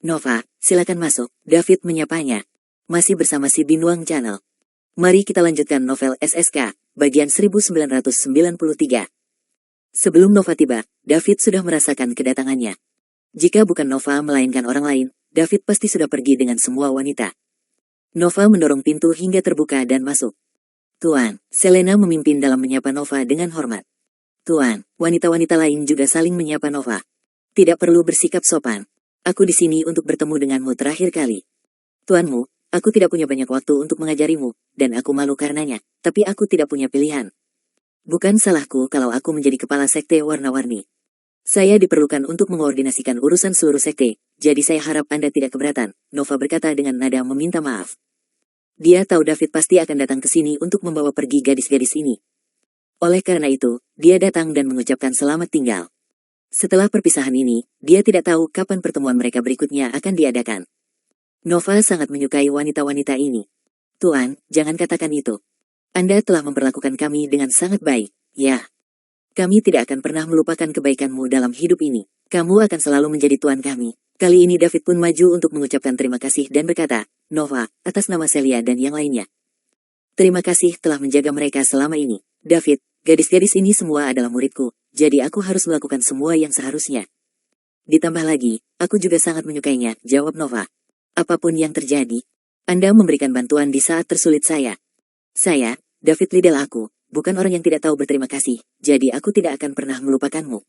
Nova, silakan masuk, David menyapanya. Masih bersama si Binuang Channel. Mari kita lanjutkan novel SSK, bagian 1993. Sebelum Nova tiba, David sudah merasakan kedatangannya. Jika bukan Nova melainkan orang lain, David pasti sudah pergi dengan semua wanita. Nova mendorong pintu hingga terbuka dan masuk. Tuan, Selena memimpin dalam menyapa Nova dengan hormat. Tuan, wanita-wanita lain juga saling menyapa Nova. Tidak perlu bersikap sopan. Aku di sini untuk bertemu denganmu terakhir kali. Tuanmu, aku tidak punya banyak waktu untuk mengajarimu, dan aku malu karenanya, tapi aku tidak punya pilihan. Bukan salahku kalau aku menjadi kepala sekte warna-warni. Saya diperlukan untuk mengordinasikan urusan seluruh sekte, jadi saya harap Anda tidak keberatan, Nova berkata dengan nada meminta maaf. Dia tahu David pasti akan datang ke sini untuk membawa pergi gadis-gadis ini. Oleh karena itu, dia datang dan mengucapkan selamat tinggal. Setelah perpisahan ini, dia tidak tahu kapan pertemuan mereka berikutnya akan diadakan. Nova sangat menyukai wanita-wanita ini. Tuan, jangan katakan itu. Anda telah memperlakukan kami dengan sangat baik, ya. Kami tidak akan pernah melupakan kebaikanmu dalam hidup ini. Kamu akan selalu menjadi tuan kami. Kali ini David pun maju untuk mengucapkan terima kasih dan berkata, Nova, atas nama Celia dan yang lainnya. Terima kasih telah menjaga mereka selama ini. David, gadis-gadis ini semua adalah muridku, jadi aku harus melakukan semua yang seharusnya. Ditambah lagi, aku juga sangat menyukainya, jawab Nova. Apapun yang terjadi, Anda memberikan bantuan di saat tersulit saya. Saya, David Liddell aku, bukan orang yang tidak tahu berterima kasih, jadi aku tidak akan pernah melupakanmu.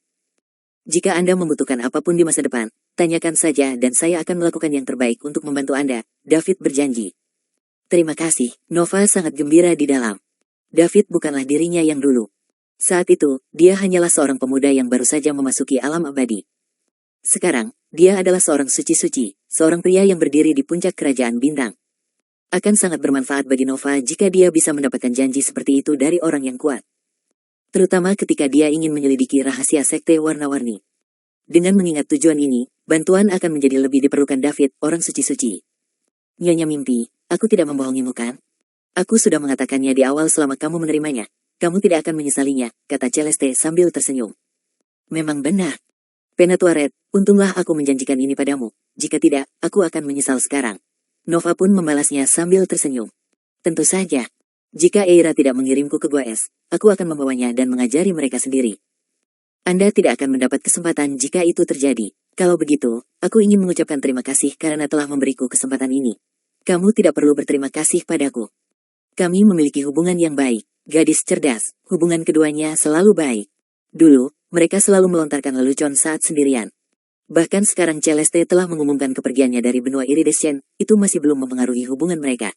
Jika Anda membutuhkan apapun di masa depan, tanyakan saja dan saya akan melakukan yang terbaik untuk membantu Anda, David berjanji. Terima kasih, Nova sangat gembira di dalam. David bukanlah dirinya yang dulu. Saat itu, dia hanyalah seorang pemuda yang baru saja memasuki alam abadi. Sekarang, dia adalah seorang suci-suci, seorang pria yang berdiri di puncak kerajaan bintang. Akan sangat bermanfaat bagi Nova jika dia bisa mendapatkan janji seperti itu dari orang yang kuat. Terutama ketika dia ingin menyelidiki rahasia sekte warna-warni. Dengan mengingat tujuan ini, bantuan akan menjadi lebih diperlukan David, orang suci-suci. Nyonya Mimpi, aku tidak membohongimu kan? Aku sudah mengatakannya di awal selama kamu menerimanya. Kamu tidak akan menyesalinya, kata Celeste sambil tersenyum. Memang benar. Penatuaret, untunglah aku menjanjikan ini padamu. Jika tidak, aku akan menyesal sekarang. Nova pun membalasnya sambil tersenyum. Tentu saja. Jika Eira tidak mengirimku ke Gua Es, aku akan membawanya dan mengajari mereka sendiri. Anda tidak akan mendapat kesempatan jika itu terjadi. Kalau begitu, aku ingin mengucapkan terima kasih karena telah memberiku kesempatan ini. Kamu tidak perlu berterima kasih padaku. Kami memiliki hubungan yang baik. Gadis cerdas, hubungan keduanya selalu baik. Dulu, mereka selalu melontarkan lelucon saat sendirian. Bahkan sekarang Celeste telah mengumumkan kepergiannya dari benua Iridescent, itu masih belum mempengaruhi hubungan mereka.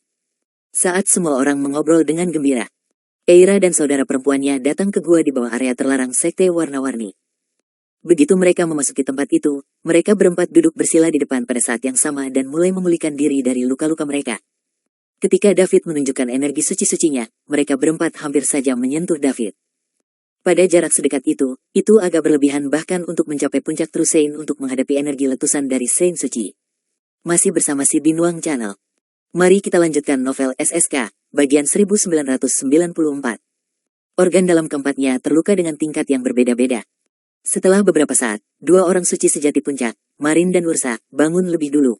Saat semua orang mengobrol dengan gembira, Eira dan saudara perempuannya datang ke gua di bawah area terlarang sekte warna-warni. Begitu mereka memasuki tempat itu, mereka berempat duduk bersila di depan pada saat yang sama dan mulai memulihkan diri dari luka-luka mereka. Ketika David menunjukkan energi suci-sucinya, mereka berempat hampir saja menyentuh David. Pada jarak sedekat itu agak berlebihan bahkan untuk mencapai puncak True Saint untuk menghadapi energi letusan dari Saint Suci. Masih bersama si Binuang Channel. Mari kita lanjutkan novel SSK, bagian 1994. Organ dalam keempatnya terluka dengan tingkat yang berbeda-beda. Setelah beberapa saat, dua orang suci sejati puncak, Marin dan Ursa, bangun lebih dulu.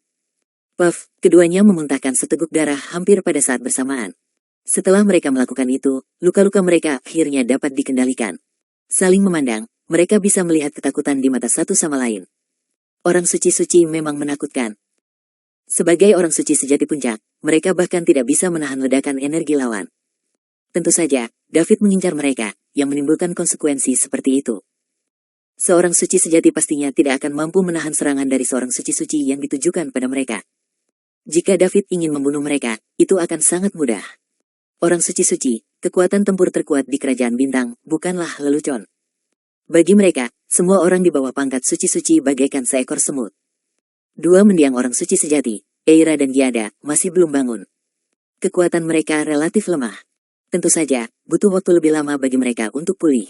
Puff, keduanya memuntahkan seteguk darah hampir pada saat bersamaan. Setelah mereka melakukan itu, luka-luka mereka akhirnya dapat dikendalikan. Saling memandang, mereka bisa melihat ketakutan di mata satu sama lain. Orang suci-suci memang menakutkan. Sebagai orang suci sejati puncak, mereka bahkan tidak bisa menahan ledakan energi lawan. Tentu saja, David mengincar mereka, yang menimbulkan konsekuensi seperti itu. Seorang suci sejati pastinya tidak akan mampu menahan serangan dari seorang suci-suci yang ditujukan pada mereka. Jika David ingin membunuh mereka, itu akan sangat mudah. Orang suci-suci, kekuatan tempur terkuat di kerajaan bintang, bukanlah lelucon. Bagi mereka, semua orang di bawah pangkat suci-suci bagaikan seekor semut. Dua mendiang orang suci sejati, Eira dan Giada, masih belum bangun. Kekuatan mereka relatif lemah. Tentu saja, butuh waktu lebih lama bagi mereka untuk pulih.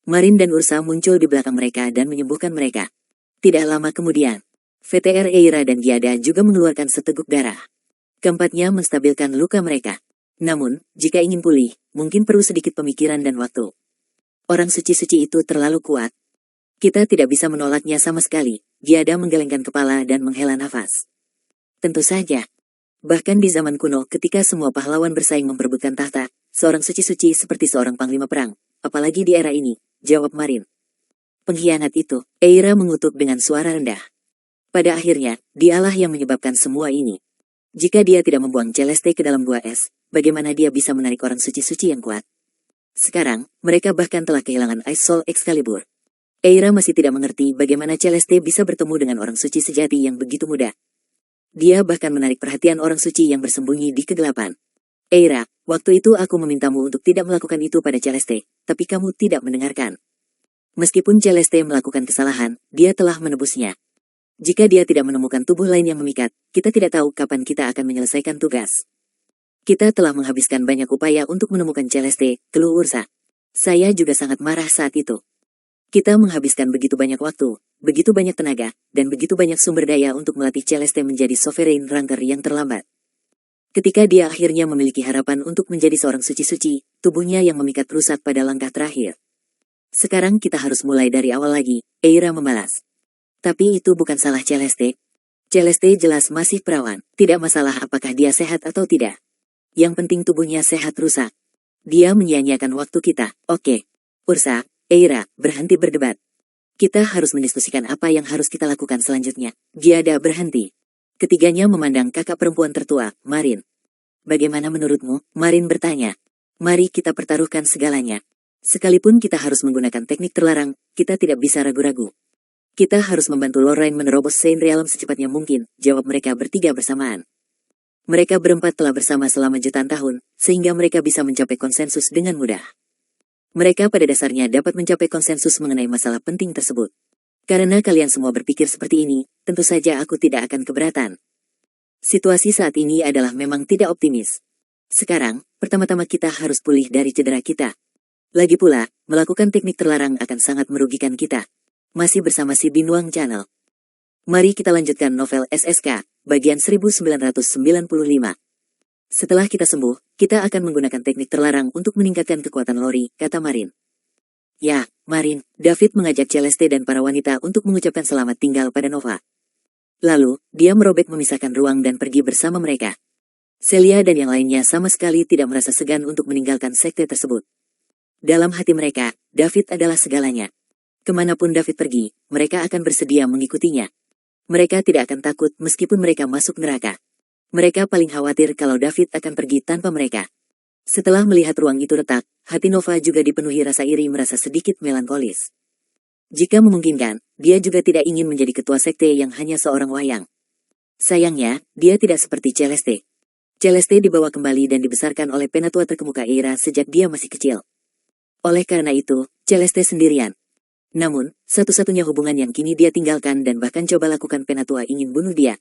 Marin dan Ursa muncul di belakang mereka dan menyembuhkan mereka. Tidak lama kemudian, VTR Eira dan Giada juga mengeluarkan seteguk darah. Keempatnya menstabilkan luka mereka. Namun, jika ingin pulih, mungkin perlu sedikit pemikiran dan waktu. Orang suci-suci itu terlalu kuat. Kita tidak bisa menolaknya sama sekali. Giada menggelengkan kepala dan menghela nafas. Tentu saja. Bahkan di zaman kuno ketika semua pahlawan bersaing memperebutkan tahta, seorang suci-suci seperti seorang panglima perang. Apalagi di era ini, jawab Marin. Pengkhianat itu, Eira mengutuk dengan suara rendah. Pada akhirnya, dialah yang menyebabkan semua ini. Jika dia tidak membuang Celeste ke dalam gua es, bagaimana dia bisa menarik orang suci-suci yang kuat? Sekarang, mereka bahkan telah kehilangan Ice Soul Excalibur. Eira masih tidak mengerti bagaimana Celeste bisa bertemu dengan orang suci sejati yang begitu mudah. Dia bahkan menarik perhatian orang suci yang bersembunyi di kegelapan. Eira, waktu itu aku memintamu untuk tidak melakukan itu pada Celeste, tapi kamu tidak mendengarkan. Meskipun Celeste melakukan kesalahan, dia telah menebusnya. Jika dia tidak menemukan tubuh lain yang memikat, kita tidak tahu kapan kita akan menyelesaikan tugas. Kita telah menghabiskan banyak upaya untuk menemukan Celeste, keluh Ursa. Saya juga sangat marah saat itu. Kita menghabiskan begitu banyak waktu, begitu banyak tenaga, dan begitu banyak sumber daya untuk melatih Celeste menjadi Sovereign Ranker yang terlambat. Ketika dia akhirnya memiliki harapan untuk menjadi seorang suci-suci, tubuhnya yang memikat rusak pada langkah terakhir. Sekarang kita harus mulai dari awal lagi, Eira membalas. Tapi itu bukan salah Celeste. Celeste jelas masih perawan, tidak masalah apakah dia sehat atau tidak. Yang penting tubuhnya sehat rusak. Dia menyia-nyiakan waktu kita, oke. Ursa, Eira, berhenti berdebat. Kita harus mendiskusikan apa yang harus kita lakukan selanjutnya. Giada berhenti. Ketiganya memandang kakak perempuan tertua, Marin. Bagaimana menurutmu? Marin bertanya. Mari kita pertaruhkan segalanya. Sekalipun kita harus menggunakan teknik terlarang, kita tidak bisa ragu-ragu. Kita harus membantu Lorraine menerobos Saint Realm secepatnya mungkin, jawab mereka bertiga bersamaan. Mereka berempat telah bersama selama jutaan tahun, sehingga mereka bisa mencapai konsensus dengan mudah. Mereka pada dasarnya dapat mencapai konsensus mengenai masalah penting tersebut. Karena kalian semua berpikir seperti ini, tentu saja aku tidak akan keberatan. Situasi saat ini adalah memang tidak optimis. Sekarang, pertama-tama kita harus pulih dari cedera kita. Lagi pula, melakukan teknik terlarang akan sangat merugikan kita. Masih bersama si Binuang Channel. Mari kita lanjutkan novel SSK, bagian 1995. Setelah kita sembuh, kita akan menggunakan teknik terlarang untuk meningkatkan kekuatan Lori, kata Marin. Ya, Marin, David mengajak Celeste dan para wanita untuk mengucapkan selamat tinggal pada Nova. Lalu, dia merobek memisahkan ruang dan pergi bersama mereka. Celia dan yang lainnya sama sekali tidak merasa segan untuk meninggalkan sekte tersebut. Dalam hati mereka, David adalah segalanya. Kemanapun David pergi, mereka akan bersedia mengikutinya. Mereka tidak akan takut meskipun mereka masuk neraka. Mereka paling khawatir kalau David akan pergi tanpa mereka. Setelah melihat ruang itu retak, hati Nova juga dipenuhi rasa iri merasa sedikit melankolis. Jika memungkinkan, dia juga tidak ingin menjadi ketua sekte yang hanya seorang wayang. Sayangnya, dia tidak seperti Celeste. Celeste dibawa kembali dan dibesarkan oleh penatua terkemuka Eira sejak dia masih kecil. Oleh karena itu, Celeste sendirian. Namun, satu-satunya hubungan yang kini dia tinggalkan dan bahkan coba lakukan penatua ingin bunuh dia.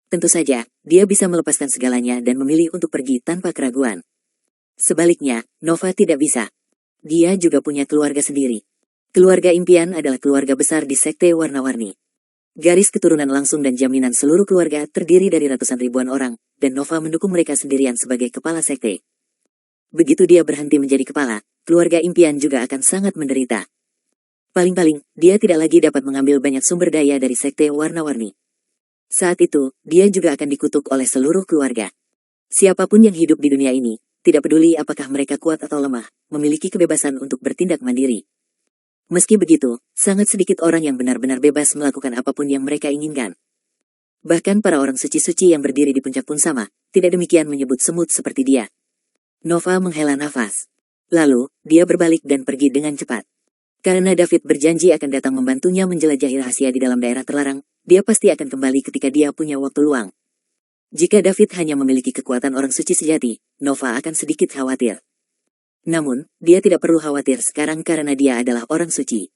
Tentu saja, dia bisa melepaskan segalanya dan memilih untuk pergi tanpa keraguan. Sebaliknya, Nova tidak bisa. Dia juga punya keluarga sendiri. Keluarga impian adalah keluarga besar di sekte warna-warni. Garis keturunan langsung dan jaminan seluruh keluarga terdiri dari ratusan ribuan orang, dan Nova mendukung mereka sendirian sebagai kepala sekte. Begitu dia berhenti menjadi kepala, keluarga impian juga akan sangat menderita. Paling-paling, dia tidak lagi dapat mengambil banyak sumber daya dari sekte warna-warni. Saat itu, dia juga akan dikutuk oleh seluruh keluarga. Siapapun yang hidup di dunia ini, tidak peduli apakah mereka kuat atau lemah, memiliki kebebasan untuk bertindak mandiri. Meski begitu, sangat sedikit orang yang benar-benar bebas melakukan apapun yang mereka inginkan. Bahkan para orang suci-suci yang berdiri di puncak pun sama, tidak demikian menyebut semut seperti dia. Nova menghela nafas. Lalu, dia berbalik dan pergi dengan cepat. Karena David berjanji akan datang membantunya menjelajahi rahasia di dalam daerah terlarang, dia pasti akan kembali ketika dia punya waktu luang. Jika David hanya memiliki kekuatan orang suci sejati, Nova akan sedikit khawatir. Namun, dia tidak perlu khawatir sekarang karena dia adalah orang suci.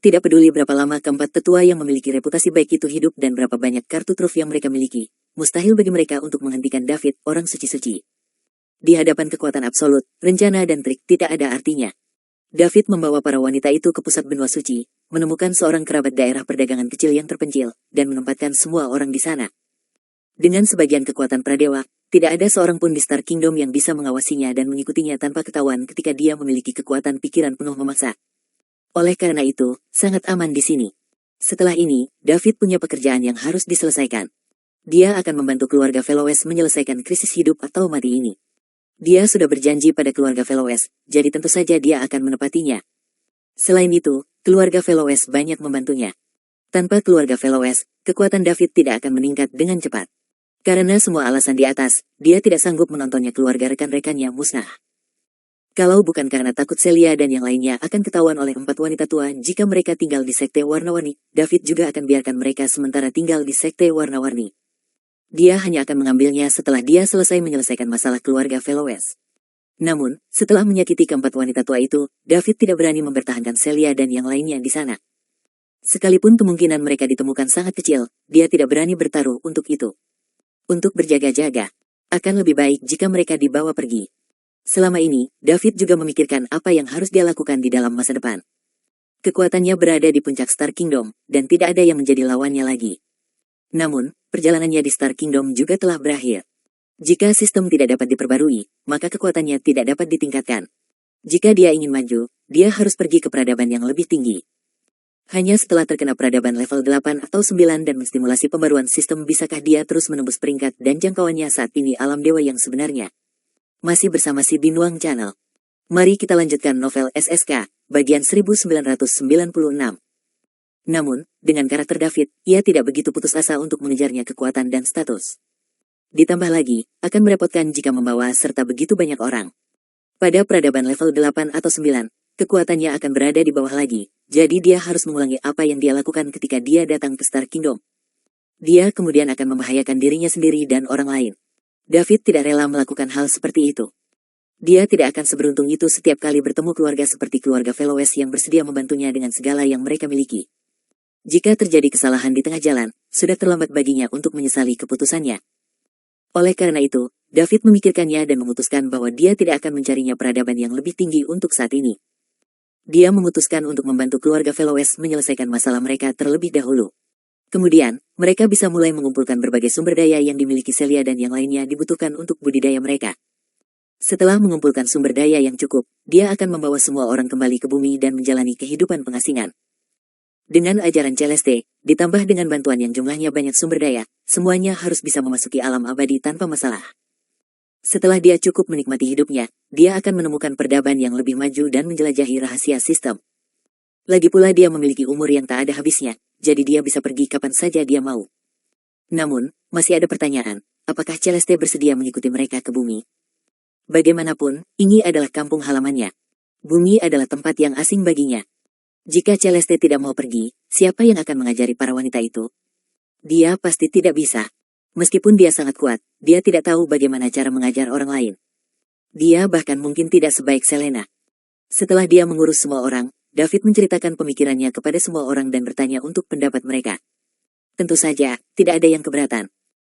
Tidak peduli berapa lama keempat tetua yang memiliki reputasi baik itu hidup dan berapa banyak kartu truf yang mereka miliki, mustahil bagi mereka untuk menghentikan David, orang suci-suci. Di hadapan kekuatan absolut, rencana dan trik tidak ada artinya. David membawa para wanita itu ke pusat benua suci, menemukan seorang kerabat daerah perdagangan kecil yang terpencil, dan menempatkan semua orang di sana. Dengan sebagian kekuatan pradewa, tidak ada seorang pun di Star Kingdom yang bisa mengawasinya dan mengikutinya tanpa ketahuan ketika dia memiliki kekuatan pikiran penuh memaksa. Oleh karena itu, sangat aman di sini. Setelah ini, David punya pekerjaan yang harus diselesaikan. Dia akan membantu keluarga Veloes menyelesaikan krisis hidup atau mati ini. Dia sudah berjanji pada keluarga Veloes, jadi tentu saja dia akan menepatinya. Selain itu, keluarga Veloes banyak membantunya. Tanpa keluarga Veloes, kekuatan David tidak akan meningkat dengan cepat. Karena semua alasan di atas, dia tidak sanggup menontonnya keluarga rekan-rekannya musnah. Kalau bukan karena takut Celia dan yang lainnya akan ketahuan oleh 4 wanita tua jika mereka tinggal di sekte warna-warni, David juga akan biarkan mereka sementara tinggal di sekte warna-warni. Dia hanya akan mengambilnya setelah dia selesai menyelesaikan masalah keluarga Veloes. Namun, setelah menyakiti ke 4 wanita tua itu, David tidak berani mempertahankan Celia dan yang lainnya di sana. Sekalipun kemungkinan mereka ditemukan sangat kecil, dia tidak berani bertaruh untuk itu. Untuk berjaga-jaga, akan lebih baik jika mereka dibawa pergi. Selama ini, David juga memikirkan apa yang harus dia lakukan di dalam masa depan. Kekuatannya berada di puncak Star Kingdom, dan tidak ada yang menjadi lawannya lagi. Namun, perjalanannya di Star Kingdom juga telah berakhir. Jika sistem tidak dapat diperbarui, maka kekuatannya tidak dapat ditingkatkan. Jika dia ingin maju, dia harus pergi ke peradaban yang lebih tinggi. Hanya setelah terkena peradaban level 8 atau 9 dan menstimulasi pembaruan sistem bisakah dia terus menembus peringkat dan jangkauannya saat ini alam dewa yang sebenarnya. Masih bersama si Binuang Channel. Mari kita lanjutkan novel SSK, bagian 1996. Namun, dengan karakter David, ia tidak begitu putus asa untuk mengejarnya kekuatan dan status. Ditambah lagi, akan merepotkan jika membawa serta begitu banyak orang. Pada peradaban level 8 atau 9, kekuatannya akan berada di bawah lagi, jadi dia harus mengulangi apa yang dia lakukan ketika dia datang ke Star Kingdom. Dia kemudian akan membahayakan dirinya sendiri dan orang lain. David tidak rela melakukan hal seperti itu. Dia tidak akan seberuntung itu setiap kali bertemu keluarga seperti keluarga Veloes yang bersedia membantunya dengan segala yang mereka miliki. Jika terjadi kesalahan di tengah jalan, sudah terlambat baginya untuk menyesali keputusannya. Oleh karena itu, David memikirkannya dan memutuskan bahwa dia tidak akan mencarinya peradaban yang lebih tinggi untuk saat ini. Dia memutuskan untuk membantu keluarga Veloes menyelesaikan masalah mereka terlebih dahulu. Kemudian, mereka bisa mulai mengumpulkan berbagai sumber daya yang dimiliki Celia dan yang lainnya dibutuhkan untuk budidaya mereka. Setelah mengumpulkan sumber daya yang cukup, dia akan membawa semua orang kembali ke bumi dan menjalani kehidupan pengasingan. Dengan ajaran Celeste, ditambah dengan bantuan yang jumlahnya banyak sumber daya, semuanya harus bisa memasuki alam abadi tanpa masalah. Setelah dia cukup menikmati hidupnya, dia akan menemukan peradaban yang lebih maju dan menjelajahi rahasia sistem. Lagi pula dia memiliki umur yang tak ada habisnya, jadi dia bisa pergi kapan saja dia mau. Namun, masih ada pertanyaan, apakah Celeste bersedia mengikuti mereka ke bumi? Bagaimanapun, ini adalah kampung halamannya. Bumi adalah tempat yang asing baginya. Jika Celeste tidak mau pergi, siapa yang akan mengajari para wanita itu? Dia pasti tidak bisa. Meskipun dia sangat kuat, dia tidak tahu bagaimana cara mengajar orang lain. Dia bahkan mungkin tidak sebaik Selena. Setelah dia mengurus semua orang, David menceritakan pemikirannya kepada semua orang dan bertanya untuk pendapat mereka. Tentu saja, tidak ada yang keberatan.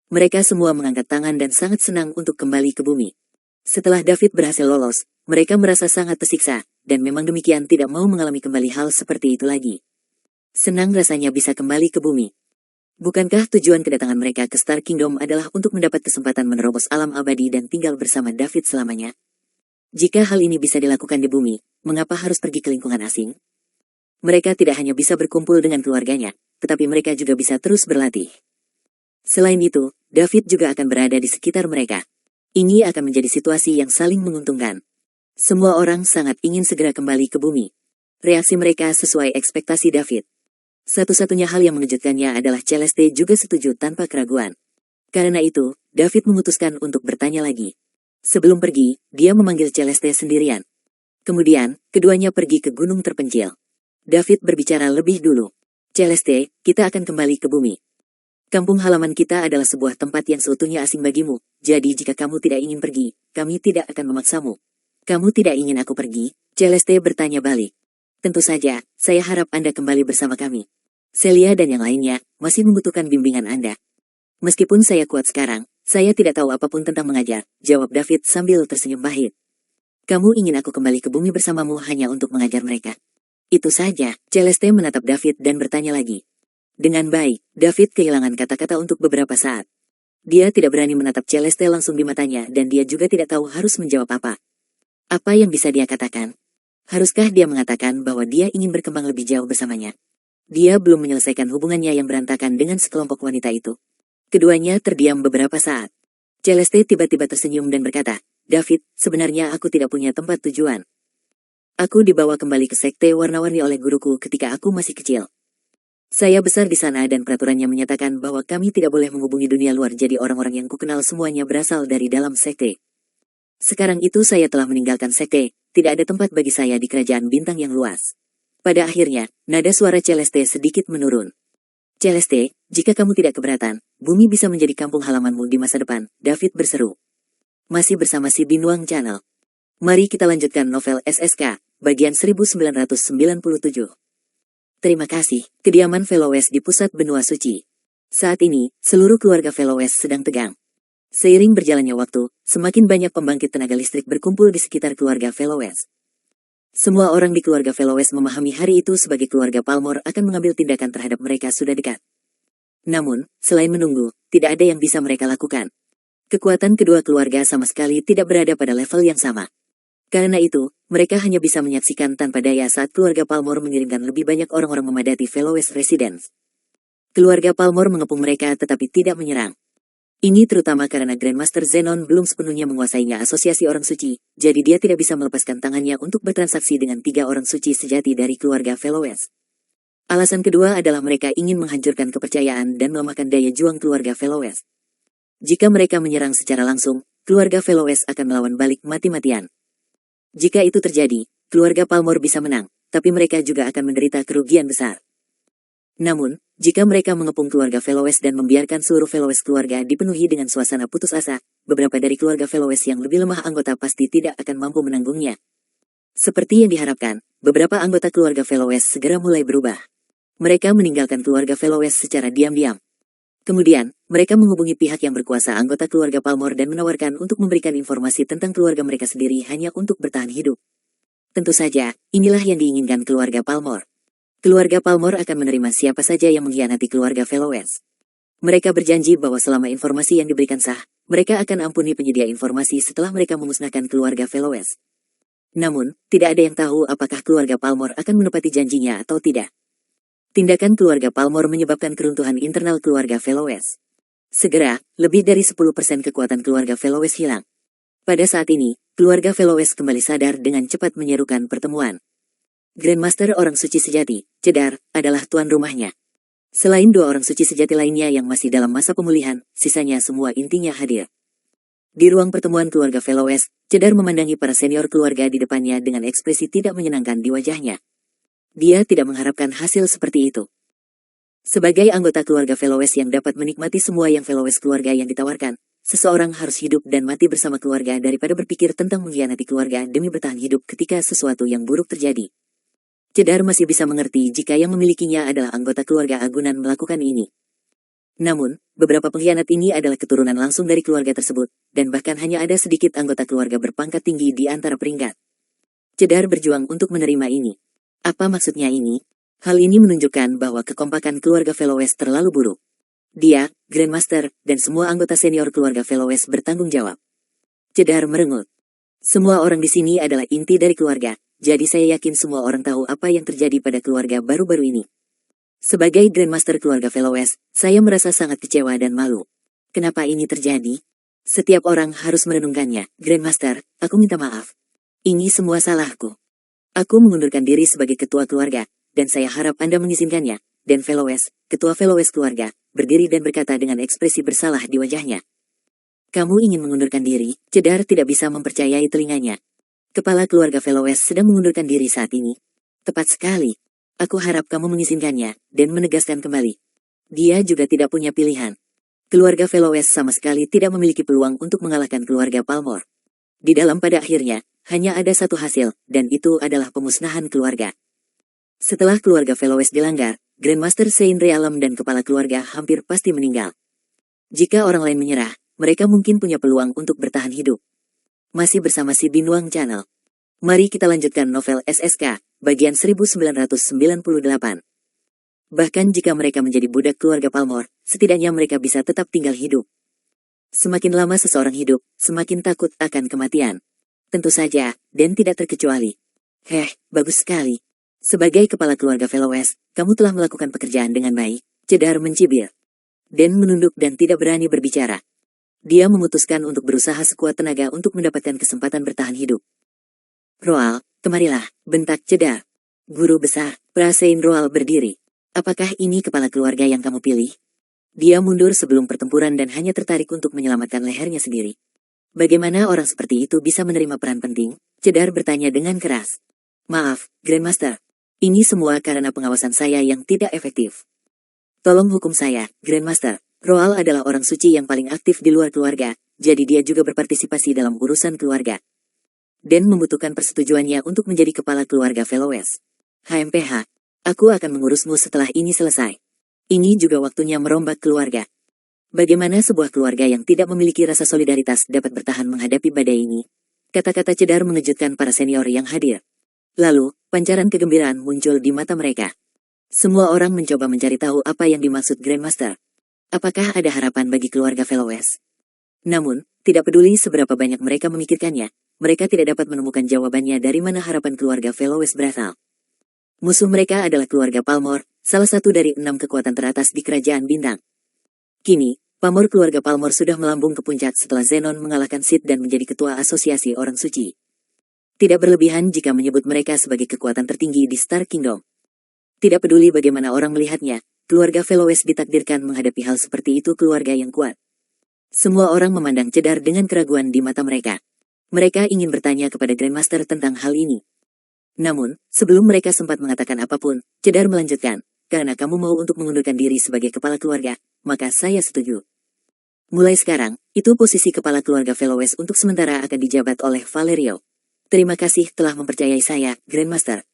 Mereka semua mengangkat tangan dan sangat senang untuk kembali ke bumi. Setelah David berhasil lolos, mereka merasa sangat tersiksa, dan memang demikian tidak mau mengalami kembali hal seperti itu lagi. Senang rasanya bisa kembali ke bumi. Bukankah tujuan kedatangan mereka ke Star Kingdom adalah untuk mendapat kesempatan menerobos alam abadi dan tinggal bersama David selamanya? Jika hal ini bisa dilakukan di bumi, mengapa harus pergi ke lingkungan asing? Mereka tidak hanya bisa berkumpul dengan keluarganya, tetapi mereka juga bisa terus berlatih. Selain itu, David juga akan berada di sekitar mereka. Ini akan menjadi situasi yang saling menguntungkan. Semua orang sangat ingin segera kembali ke bumi. Reaksi mereka sesuai ekspektasi David. Satu-satunya hal yang mengejutkannya adalah Celeste juga setuju tanpa keraguan. Karena itu, David memutuskan untuk bertanya lagi. Sebelum pergi, dia memanggil Celeste sendirian. Kemudian, keduanya pergi ke gunung terpencil. David berbicara lebih dulu. Celeste, kita akan kembali ke bumi. Kampung halaman kita adalah sebuah tempat yang seutuhnya asing bagimu, jadi jika kamu tidak ingin pergi, kami tidak akan memaksamu. Kamu tidak ingin aku pergi? Celeste bertanya balik. Tentu saja, saya harap Anda kembali bersama kami. Celia dan yang lainnya masih membutuhkan bimbingan Anda. Meskipun saya kuat sekarang, saya tidak tahu apapun tentang mengajar, jawab David sambil tersenyum pahit. Kamu ingin aku kembali ke bumi bersamamu hanya untuk mengajar mereka? Itu saja, Celeste menatap David dan bertanya lagi. Dengan baik, David kehilangan kata-kata untuk beberapa saat. Dia tidak berani menatap Celeste langsung di matanya dan dia juga tidak tahu harus menjawab apa. Apa yang bisa dia katakan? Haruskah dia mengatakan bahwa dia ingin berkembang lebih jauh bersamanya? Dia belum menyelesaikan hubungannya yang berantakan dengan sekelompok wanita itu. Keduanya terdiam beberapa saat. Celeste tiba-tiba tersenyum dan berkata, David, sebenarnya aku tidak punya tempat tujuan. Aku dibawa kembali ke sekte warna-warni oleh guruku ketika aku masih kecil. Saya besar di sana dan peraturannya menyatakan bahwa kami tidak boleh menghubungi dunia luar, jadi orang-orang yang kukenal semuanya berasal dari dalam sekte. Sekarang itu saya telah meninggalkan sekte, tidak ada tempat bagi saya di kerajaan bintang yang luas. Pada akhirnya, nada suara Celeste sedikit menurun. Celeste, jika kamu tidak keberatan, bumi bisa menjadi kampung halamanmu di masa depan, David berseru. Masih bersama si Binuang Channel. Mari kita lanjutkan novel SSK, bagian 1997. Terima kasih, kediaman Velowes di pusat benua suci. Saat ini, seluruh keluarga Velowes sedang tegang. Seiring berjalannya waktu, semakin banyak pembangkit tenaga listrik berkumpul di sekitar keluarga Velowes. Semua orang di keluarga Velowes memahami hari itu sebagai keluarga Palmore akan mengambil tindakan terhadap mereka sudah dekat. Namun, selain menunggu, tidak ada yang bisa mereka lakukan. Kekuatan kedua keluarga sama sekali tidak berada pada level yang sama. Karena itu, mereka hanya bisa menyaksikan tanpa daya saat keluarga Palmore mengirimkan lebih banyak orang-orang memadati Velowes Residence. Keluarga Palmore mengepung mereka tetapi tidak menyerang. Ini terutama karena Grandmaster Zenon belum sepenuhnya menguasainya asosiasi orang suci, jadi dia tidak bisa melepaskan tangannya untuk bertransaksi dengan 3 orang suci sejati dari keluarga Velowes. Alasan kedua adalah mereka ingin menghancurkan kepercayaan dan melemahkan daya juang keluarga Velowes. Jika mereka menyerang secara langsung, keluarga Velowes akan melawan balik mati-matian. Jika itu terjadi, keluarga Palmore bisa menang, tapi mereka juga akan menderita kerugian besar. Namun, jika mereka mengepung keluarga Velowes dan membiarkan seluruh Velowes keluarga dipenuhi dengan suasana putus asa, beberapa dari keluarga Velowes yang lebih lemah anggota pasti tidak akan mampu menanggungnya. Seperti yang diharapkan, beberapa anggota keluarga Velowes segera mulai berubah. Mereka meninggalkan keluarga Velowes secara diam-diam. Kemudian, mereka menghubungi pihak yang berkuasa anggota keluarga Palmore dan menawarkan untuk memberikan informasi tentang keluarga mereka sendiri hanya untuk bertahan hidup. Tentu saja, inilah yang diinginkan keluarga Palmore. Keluarga Palmore akan menerima siapa saja yang mengkhianati keluarga Velowes. Mereka berjanji bahwa selama informasi yang diberikan sah, mereka akan ampuni penyedia informasi setelah mereka memusnahkan keluarga Velowes. Namun, tidak ada yang tahu apakah keluarga Palmore akan menepati janjinya atau tidak. Tindakan keluarga Palmore menyebabkan keruntuhan internal keluarga Velowes. Segera, lebih dari 10% kekuatan keluarga Velowes hilang. Pada saat ini, keluarga Velowes kembali sadar dengan cepat menyerukan pertemuan. Grandmaster orang suci sejati, Cedar, adalah tuan rumahnya. Selain 2 orang suci sejati lainnya yang masih dalam masa pemulihan, sisanya semua intinya hadir. Di ruang pertemuan keluarga Velowes, Cedar memandangi para senior keluarga di depannya dengan ekspresi tidak menyenangkan di wajahnya. Dia tidak mengharapkan hasil seperti itu. Sebagai anggota keluarga Velowes yang dapat menikmati semua yang Velowes keluarga yang ditawarkan, seseorang harus hidup dan mati bersama keluarga daripada berpikir tentang mengkhianati keluarga demi bertahan hidup ketika sesuatu yang buruk terjadi. Cedar masih bisa mengerti jika yang memilikinya adalah anggota keluarga agunan melakukan ini. Namun, beberapa pengkhianat ini adalah keturunan langsung dari keluarga tersebut, dan bahkan hanya ada sedikit anggota keluarga berpangkat tinggi di antara peringkat. Cedar berjuang untuk menerima ini. Apa maksudnya ini? Hal ini menunjukkan bahwa kekompakan keluarga Velowes terlalu buruk. Dia, Grandmaster, dan semua anggota senior keluarga Velowes bertanggung jawab. Cedar merengut. Semua orang di sini adalah inti dari keluarga. Jadi saya yakin semua orang tahu apa yang terjadi pada keluarga baru-baru ini. Sebagai Grandmaster keluarga Velowes, saya merasa sangat kecewa dan malu. Kenapa ini terjadi? Setiap orang harus merenungkannya. Grandmaster, aku minta maaf. Ini semua salahku. Aku mengundurkan diri sebagai ketua keluarga, dan saya harap Anda mengizinkannya. Dan Velowes, ketua Velowes keluarga, berdiri dan berkata dengan ekspresi bersalah di wajahnya. Kamu ingin mengundurkan diri? Cedar tidak bisa mempercayai telinganya. Kepala keluarga Velowes sedang mengundurkan diri saat ini. Tepat sekali. Aku harap kamu mengizinkannya, dan menegaskan kembali. Dia juga tidak punya pilihan. Keluarga Velowes sama sekali tidak memiliki peluang untuk mengalahkan keluarga Palmore. Di dalam pada akhirnya, hanya ada satu hasil, dan itu adalah pemusnahan keluarga. Setelah keluarga Velowes dilanggar, Grandmaster Saint Realm dan kepala keluarga hampir pasti meninggal. Jika orang lain menyerah, mereka mungkin punya peluang untuk bertahan hidup. Masih bersama si Binuang Channel. Mari kita lanjutkan novel SSK, bagian 1998. Bahkan jika mereka menjadi budak keluarga Palmore, setidaknya mereka bisa tetap tinggal hidup. Semakin lama seseorang hidup, semakin takut akan kematian. Tentu saja, dan tidak terkecuali. Bagus sekali. Sebagai kepala keluarga Velowes, kamu telah melakukan pekerjaan dengan baik. Cedar mencibir. Dan menunduk dan tidak berani berbicara. Dia memutuskan untuk berusaha sekuat tenaga untuk mendapatkan kesempatan bertahan hidup. Roal, kemarilah, bentak Cedar. Guru besar, Prasein Roal berdiri. Apakah ini kepala keluarga yang kamu pilih? Dia mundur sebelum pertempuran dan hanya tertarik untuk menyelamatkan lehernya sendiri. Bagaimana orang seperti itu bisa menerima peran penting? Cedar bertanya dengan keras. Maaf, Grandmaster. Ini semua karena pengawasan saya yang tidak efektif. Tolong hukum saya, Grandmaster. Roal adalah orang suci yang paling aktif di luar keluarga, jadi dia juga berpartisipasi dalam urusan keluarga. Dan membutuhkan persetujuannya untuk menjadi kepala keluarga Veloes. HMPH, aku akan mengurusmu setelah ini selesai. Ini juga waktunya merombak keluarga. Bagaimana sebuah keluarga yang tidak memiliki rasa solidaritas dapat bertahan menghadapi badai ini? Kata-kata Cedar mengejutkan para senior yang hadir. Lalu, pancaran kegembiraan muncul di mata mereka. Semua orang mencoba mencari tahu apa yang dimaksud Grandmaster. Apakah ada harapan bagi keluarga Veloes? Namun, tidak peduli seberapa banyak mereka memikirkannya, mereka tidak dapat menemukan jawabannya dari mana harapan keluarga Veloes berasal. Musuh mereka adalah keluarga Palmor, salah satu dari 6 kekuatan teratas di Kerajaan Bintang. Kini, pamor keluarga Palmor sudah melambung ke puncak setelah Zenon mengalahkan Sid dan menjadi ketua asosiasi orang suci. Tidak berlebihan jika menyebut mereka sebagai kekuatan tertinggi di Star Kingdom. Tidak peduli bagaimana orang melihatnya, keluarga Veloes ditakdirkan menghadapi hal seperti itu keluarga yang kuat. Semua orang memandang Cedar dengan keraguan di mata mereka. Mereka ingin bertanya kepada Grandmaster tentang hal ini. Namun, sebelum mereka sempat mengatakan apapun, Cedar melanjutkan, karena kamu mau untuk mengundurkan diri sebagai kepala keluarga, maka saya setuju. Mulai sekarang, itu posisi kepala keluarga Veloes untuk sementara akan dijabat oleh Valerio. Terima kasih telah mempercayai saya, Grandmaster.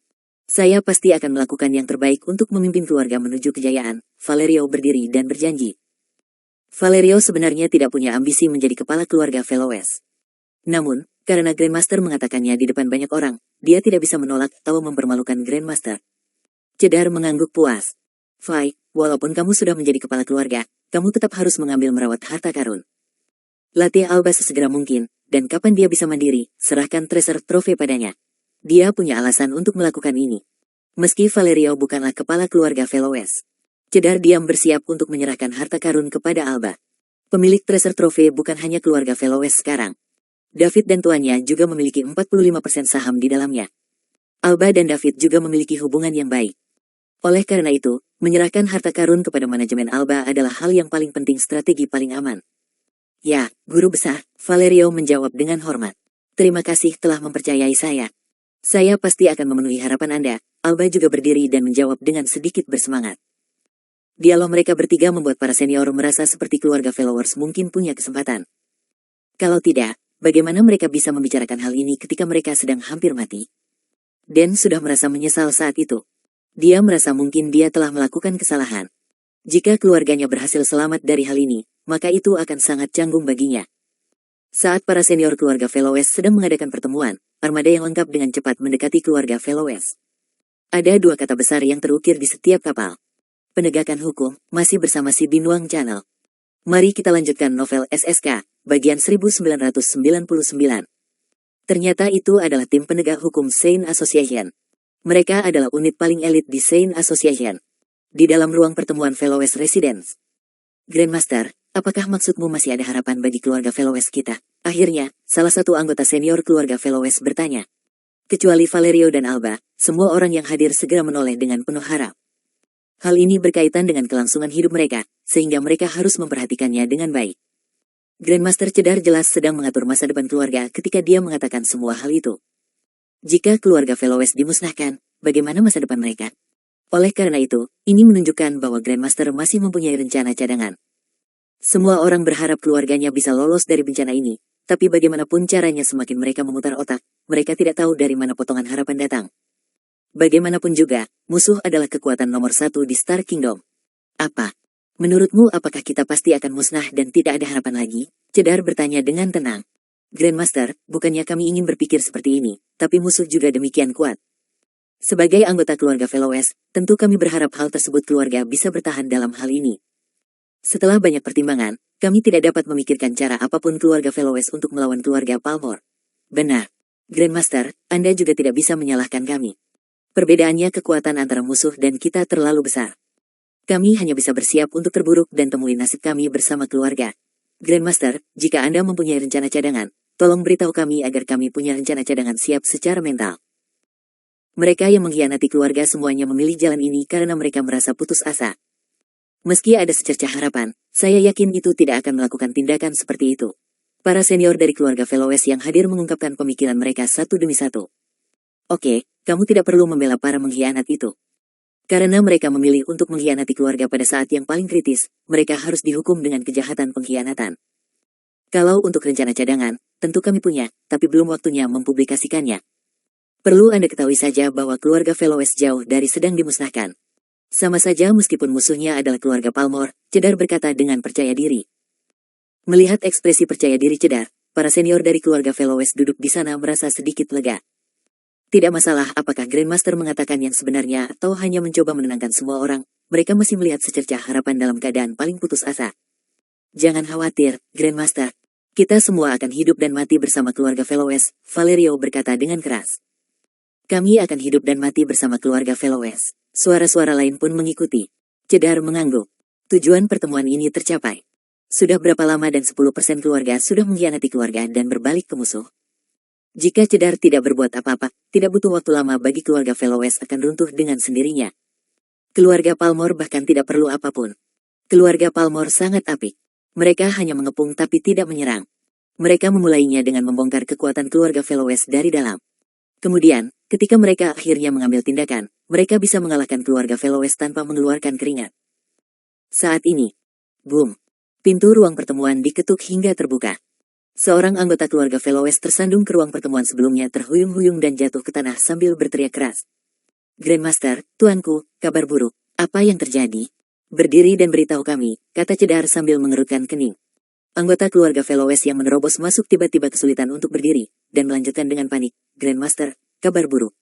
Saya pasti akan melakukan yang terbaik untuk memimpin keluarga menuju kejayaan. Valerio berdiri dan berjanji. Valerio sebenarnya tidak punya ambisi menjadi kepala keluarga Veloes. Namun, karena Grandmaster mengatakannya di depan banyak orang, dia tidak bisa menolak atau mempermalukan Grandmaster. Cedar mengangguk puas. Fai, walaupun kamu sudah menjadi kepala keluarga, kamu tetap harus mengambil merawat harta karun. Latih Alba sesegera mungkin, dan kapan dia bisa mandiri, serahkan treasure trove padanya. Dia punya alasan untuk melakukan ini. Meski Valerio bukanlah kepala keluarga Veloes, Cedar diam bersiap untuk menyerahkan harta karun kepada Alba. Pemilik treasure trove bukan hanya keluarga Veloes sekarang. David dan tuannya juga memiliki 45% saham di dalamnya. Alba dan David juga memiliki hubungan yang baik. Oleh karena itu, menyerahkan harta karun kepada manajemen Alba adalah hal yang paling penting, strategi paling aman. Ya, Guru Besar, Valerio menjawab dengan hormat. Terima kasih telah mempercayai saya. Saya pasti akan memenuhi harapan Anda. Alba juga berdiri dan menjawab dengan sedikit bersemangat. Dialog mereka bertiga membuat para senior merasa seperti keluarga Veloes mungkin punya kesempatan. Kalau tidak, bagaimana mereka bisa membicarakan hal ini ketika mereka sedang hampir mati? Dan sudah merasa menyesal saat itu. Dia merasa mungkin dia telah melakukan kesalahan. Jika keluarganya berhasil selamat dari hal ini, maka itu akan sangat canggung baginya. Saat para senior keluarga Veloes sedang mengadakan pertemuan, armada yang lengkap dengan cepat mendekati keluarga Veloes. Ada 2 kata besar yang terukir di setiap kapal. Penegakan hukum, masih bersama si Binuang Channel. Mari kita lanjutkan novel SSK, bagian 1999. Ternyata itu adalah tim penegak hukum Seine Association. Mereka adalah unit paling elit di Seine Association. Di dalam ruang pertemuan Veloes Residence. Grandmaster, apakah maksudmu masih ada harapan bagi keluarga Veloes kita? Akhirnya, salah satu anggota senior keluarga Veloes bertanya. Kecuali Valerio dan Alba, semua orang yang hadir segera menoleh dengan penuh harap. Hal ini berkaitan dengan kelangsungan hidup mereka, sehingga mereka harus memperhatikannya dengan baik. Grandmaster Cedar jelas sedang mengatur masa depan keluarga ketika dia mengatakan semua hal itu. Jika keluarga Veloes dimusnahkan, bagaimana masa depan mereka? Oleh karena itu, ini menunjukkan bahwa Grandmaster masih mempunyai rencana cadangan. Semua orang berharap keluarganya bisa lolos dari bencana ini, tapi bagaimanapun caranya semakin mereka memutar otak, mereka tidak tahu dari mana potongan harapan datang. Bagaimanapun juga, musuh adalah kekuatan nomor 1 di Star Kingdom. Apa? Menurutmu apakah kita pasti akan musnah dan tidak ada harapan lagi? Cedar bertanya dengan tenang. Grandmaster, bukannya kami ingin berpikir seperti ini, tapi musuh juga demikian kuat. Sebagai anggota keluarga Veloes, tentu kami berharap hal tersebut keluarga bisa bertahan dalam hal ini. Setelah banyak pertimbangan, kami tidak dapat memikirkan cara apapun keluarga Veloes untuk melawan keluarga Palmor. Benar. Grandmaster, Anda juga tidak bisa menyalahkan kami. Perbedaannya kekuatan antara musuh dan kita terlalu besar. Kami hanya bisa bersiap untuk terburuk dan temui nasib kami bersama keluarga. Grandmaster, jika Anda mempunyai rencana cadangan, tolong beritahu kami agar kami punya rencana cadangan siap secara mental. Mereka yang mengkhianati keluarga semuanya memilih jalan ini karena mereka merasa putus asa. Meski ada secercah harapan, saya yakin itu tidak akan melakukan tindakan seperti itu. Para senior dari keluarga Veloes yang hadir mengungkapkan pemikiran mereka satu demi satu. Oke, kamu tidak perlu membela para mengkhianat itu. Karena mereka memilih untuk mengkhianati keluarga pada saat yang paling kritis, mereka harus dihukum dengan kejahatan pengkhianatan. Kalau untuk rencana cadangan, tentu kami punya, tapi belum waktunya mempublikasikannya. Perlu Anda ketahui saja bahwa keluarga Veloes jauh dari sedang dimusnahkan. Sama saja meskipun musuhnya adalah keluarga Palmore, Cedar berkata dengan percaya diri. Melihat ekspresi percaya diri Cedar, para senior dari keluarga Veloes duduk di sana merasa sedikit lega. Tidak masalah apakah Grandmaster mengatakan yang sebenarnya atau hanya mencoba menenangkan semua orang, mereka masih melihat secercah harapan dalam keadaan paling putus asa. Jangan khawatir, Grandmaster. Kita semua akan hidup dan mati bersama keluarga Veloes, Valerio berkata dengan keras. Kami akan hidup dan mati bersama keluarga Veloes. Suara-suara lain pun mengikuti. Cedar mengangguk. Tujuan pertemuan ini tercapai. Sudah berapa lama dan 10% keluarga sudah mengkhianati keluarga dan berbalik ke musuh. Jika Cedar tidak berbuat apa-apa, tidak butuh waktu lama bagi keluarga Veloes akan runtuh dengan sendirinya. Keluarga Palmore bahkan tidak perlu apapun. Keluarga Palmore sangat apik. Mereka hanya mengepung tapi tidak menyerang. Mereka memulainya dengan membongkar kekuatan keluarga Veloes dari dalam. Kemudian, ketika mereka akhirnya mengambil tindakan, mereka bisa mengalahkan keluarga Veloes tanpa mengeluarkan keringat. Saat ini, boom. Pintu ruang pertemuan diketuk hingga terbuka. Seorang anggota keluarga Veloes tersandung ke ruang pertemuan sebelumnya terhuyung-huyung dan jatuh ke tanah sambil berteriak keras. Grandmaster, tuanku, kabar buruk. Apa yang terjadi? Berdiri dan beritahu kami, kata Cedar sambil mengerutkan kening. Anggota keluarga Veloes yang menerobos masuk tiba-tiba kesulitan untuk berdiri, dan melanjutkan dengan panik. Grandmaster, kabar buruk.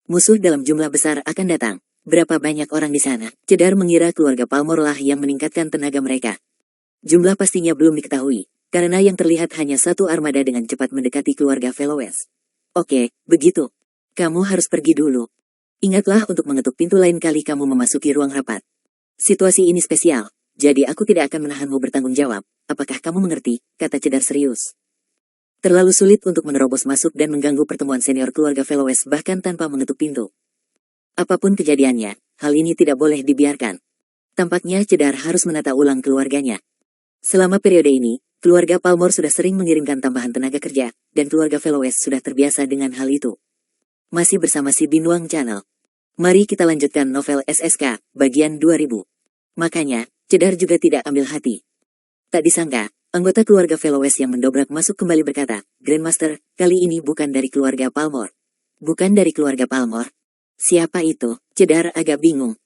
Musuh dalam jumlah besar akan datang. Berapa banyak orang di sana? Cedar mengira keluarga Palmore lah yang meningkatkan tenaga mereka. Jumlah pastinya belum diketahui, karena yang terlihat hanya satu armada dengan cepat mendekati keluarga Veloes. Oke, begitu. Kamu harus pergi dulu. Ingatlah untuk mengetuk pintu lain kali kamu memasuki ruang rapat. Situasi ini spesial, jadi aku tidak akan menahanmu bertanggung jawab. Apakah kamu mengerti? Kata Cedar serius. Terlalu sulit untuk menerobos masuk dan mengganggu pertemuan senior keluarga Veloes bahkan tanpa mengetuk pintu. Apapun kejadiannya, hal ini tidak boleh dibiarkan. Tampaknya Cedar harus menata ulang keluarganya. Selama periode ini, keluarga Palmore sudah sering mengirimkan tambahan tenaga kerja, dan keluarga Veloes sudah terbiasa dengan hal itu. Masih bersama si Binuang Channel. Mari kita lanjutkan novel SSK, bagian 2000. Makanya, Cedar juga tidak ambil hati. Tak disangka, anggota keluarga Veloes yang mendobrak masuk kembali berkata, Grandmaster, kali ini bukan dari keluarga Palmore. Bukan dari keluarga Palmore? Siapa itu? Cedar agak bingung.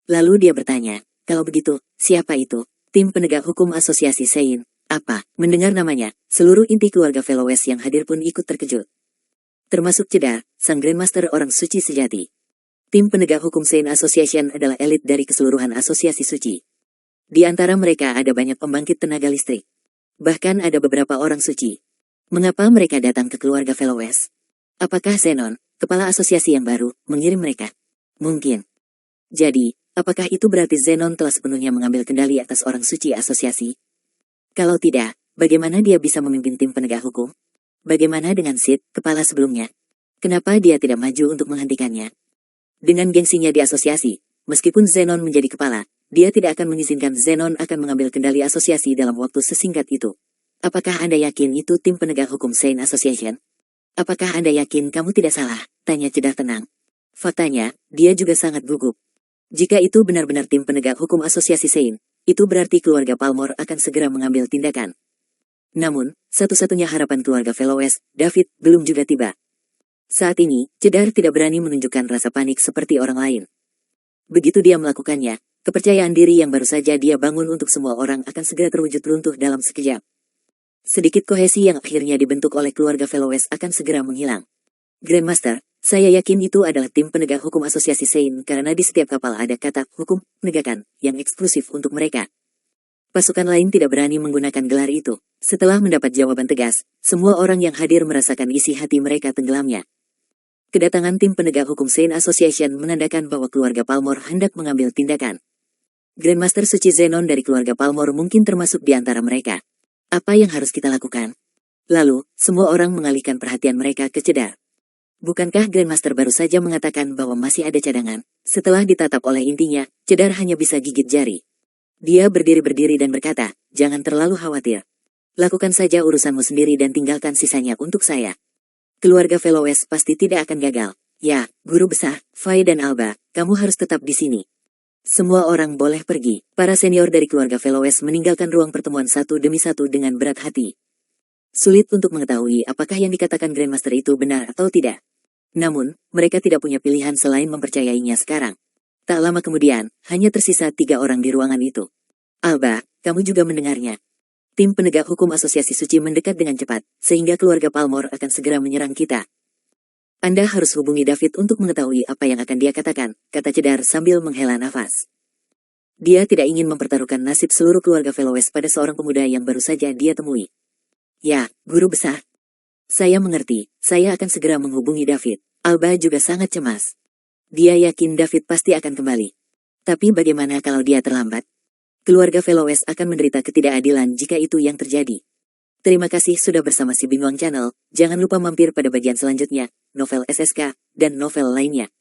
Lalu dia bertanya, kalau begitu, siapa itu? Tim penegak hukum Asosiasi Sein. Apa? Mendengar namanya, seluruh inti keluarga Veloes yang hadir pun ikut terkejut. Termasuk Cedar, sang Grandmaster orang suci sejati. Tim penegak hukum Sein Association adalah elit dari keseluruhan asosiasi suci. Di antara mereka ada banyak pembangkit tenaga listrik. Bahkan ada beberapa orang suci. Mengapa mereka datang ke keluarga Veloes? Apakah Zenon, kepala asosiasi yang baru, mengirim mereka? Mungkin. Jadi, apakah itu berarti Zenon telah sepenuhnya mengambil kendali atas orang suci asosiasi? Kalau tidak, bagaimana dia bisa memimpin tim penegak hukum? Bagaimana dengan Sid, kepala sebelumnya? Kenapa dia tidak maju untuk menghentikannya? Dengan gengsinya di asosiasi, meskipun Zenon menjadi kepala, dia tidak akan mengizinkan Zenon akan mengambil kendali asosiasi dalam waktu sesingkat itu. Apakah Anda yakin itu tim penegak hukum Sein Association? Apakah Anda yakin kamu tidak salah? Tanya Cedar tenang. Faktanya, dia juga sangat gugup. Jika itu benar-benar tim penegak hukum asosiasi Sein, itu berarti keluarga Palmore akan segera mengambil tindakan. Namun, satu-satunya harapan keluarga Veloes, David, belum juga tiba. Saat ini, Cedar tidak berani menunjukkan rasa panik seperti orang lain. Begitu dia melakukannya, kepercayaan diri yang baru saja dia bangun untuk semua orang akan segera terwujud runtuh dalam sekejap. Sedikit kohesi yang akhirnya dibentuk oleh keluarga Veloes akan segera menghilang. Grandmaster, saya yakin itu adalah tim penegak hukum asosiasi Sein karena di setiap kapal ada kata hukum penegakan yang eksklusif untuk mereka. Pasukan lain tidak berani menggunakan gelar itu. Setelah mendapat jawaban tegas, semua orang yang hadir merasakan isi hati mereka tenggelamnya. Kedatangan tim penegak hukum Sein Association menandakan bahwa keluarga Palmore hendak mengambil tindakan. Grandmaster Suci Zenon dari keluarga Palmore mungkin termasuk di antara mereka. Apa yang harus kita lakukan? Lalu, semua orang mengalihkan perhatian mereka ke Cedar. Bukankah Grandmaster baru saja mengatakan bahwa masih ada cadangan? Setelah ditatap oleh intinya, Cedar hanya bisa gigit jari. Dia berdiri dan berkata, jangan terlalu khawatir. Lakukan saja urusanmu sendiri dan tinggalkan sisanya untuk saya. Keluarga Veloes pasti tidak akan gagal. Ya, guru besar, Fai dan Alba, kamu harus tetap di sini. Semua orang boleh pergi. Para senior dari keluarga Veloes meninggalkan ruang pertemuan satu demi satu dengan berat hati. Sulit untuk mengetahui apakah yang dikatakan Grandmaster itu benar atau tidak. Namun, mereka tidak punya pilihan selain mempercayainya sekarang. Tak lama kemudian, hanya tersisa 3 orang di ruangan itu. Alba, kamu juga mendengarnya. Tim penegak hukum Asosiasi Suci mendekat dengan cepat, sehingga keluarga Palmore akan segera menyerang kita. Anda harus hubungi David untuk mengetahui apa yang akan dia katakan, kata Cedar sambil menghela nafas. Dia tidak ingin mempertaruhkan nasib seluruh keluarga Veloes pada seorang pemuda yang baru saja dia temui. Ya, guru besar. Saya mengerti, saya akan segera menghubungi David. Alba juga sangat cemas. Dia yakin David pasti akan kembali. Tapi bagaimana kalau dia terlambat? Keluarga Veloes akan menderita ketidakadilan jika itu yang terjadi. Terima kasih sudah bersama si Binglong Channel. Jangan lupa mampir pada bagian selanjutnya, novel SSK, dan novel lainnya.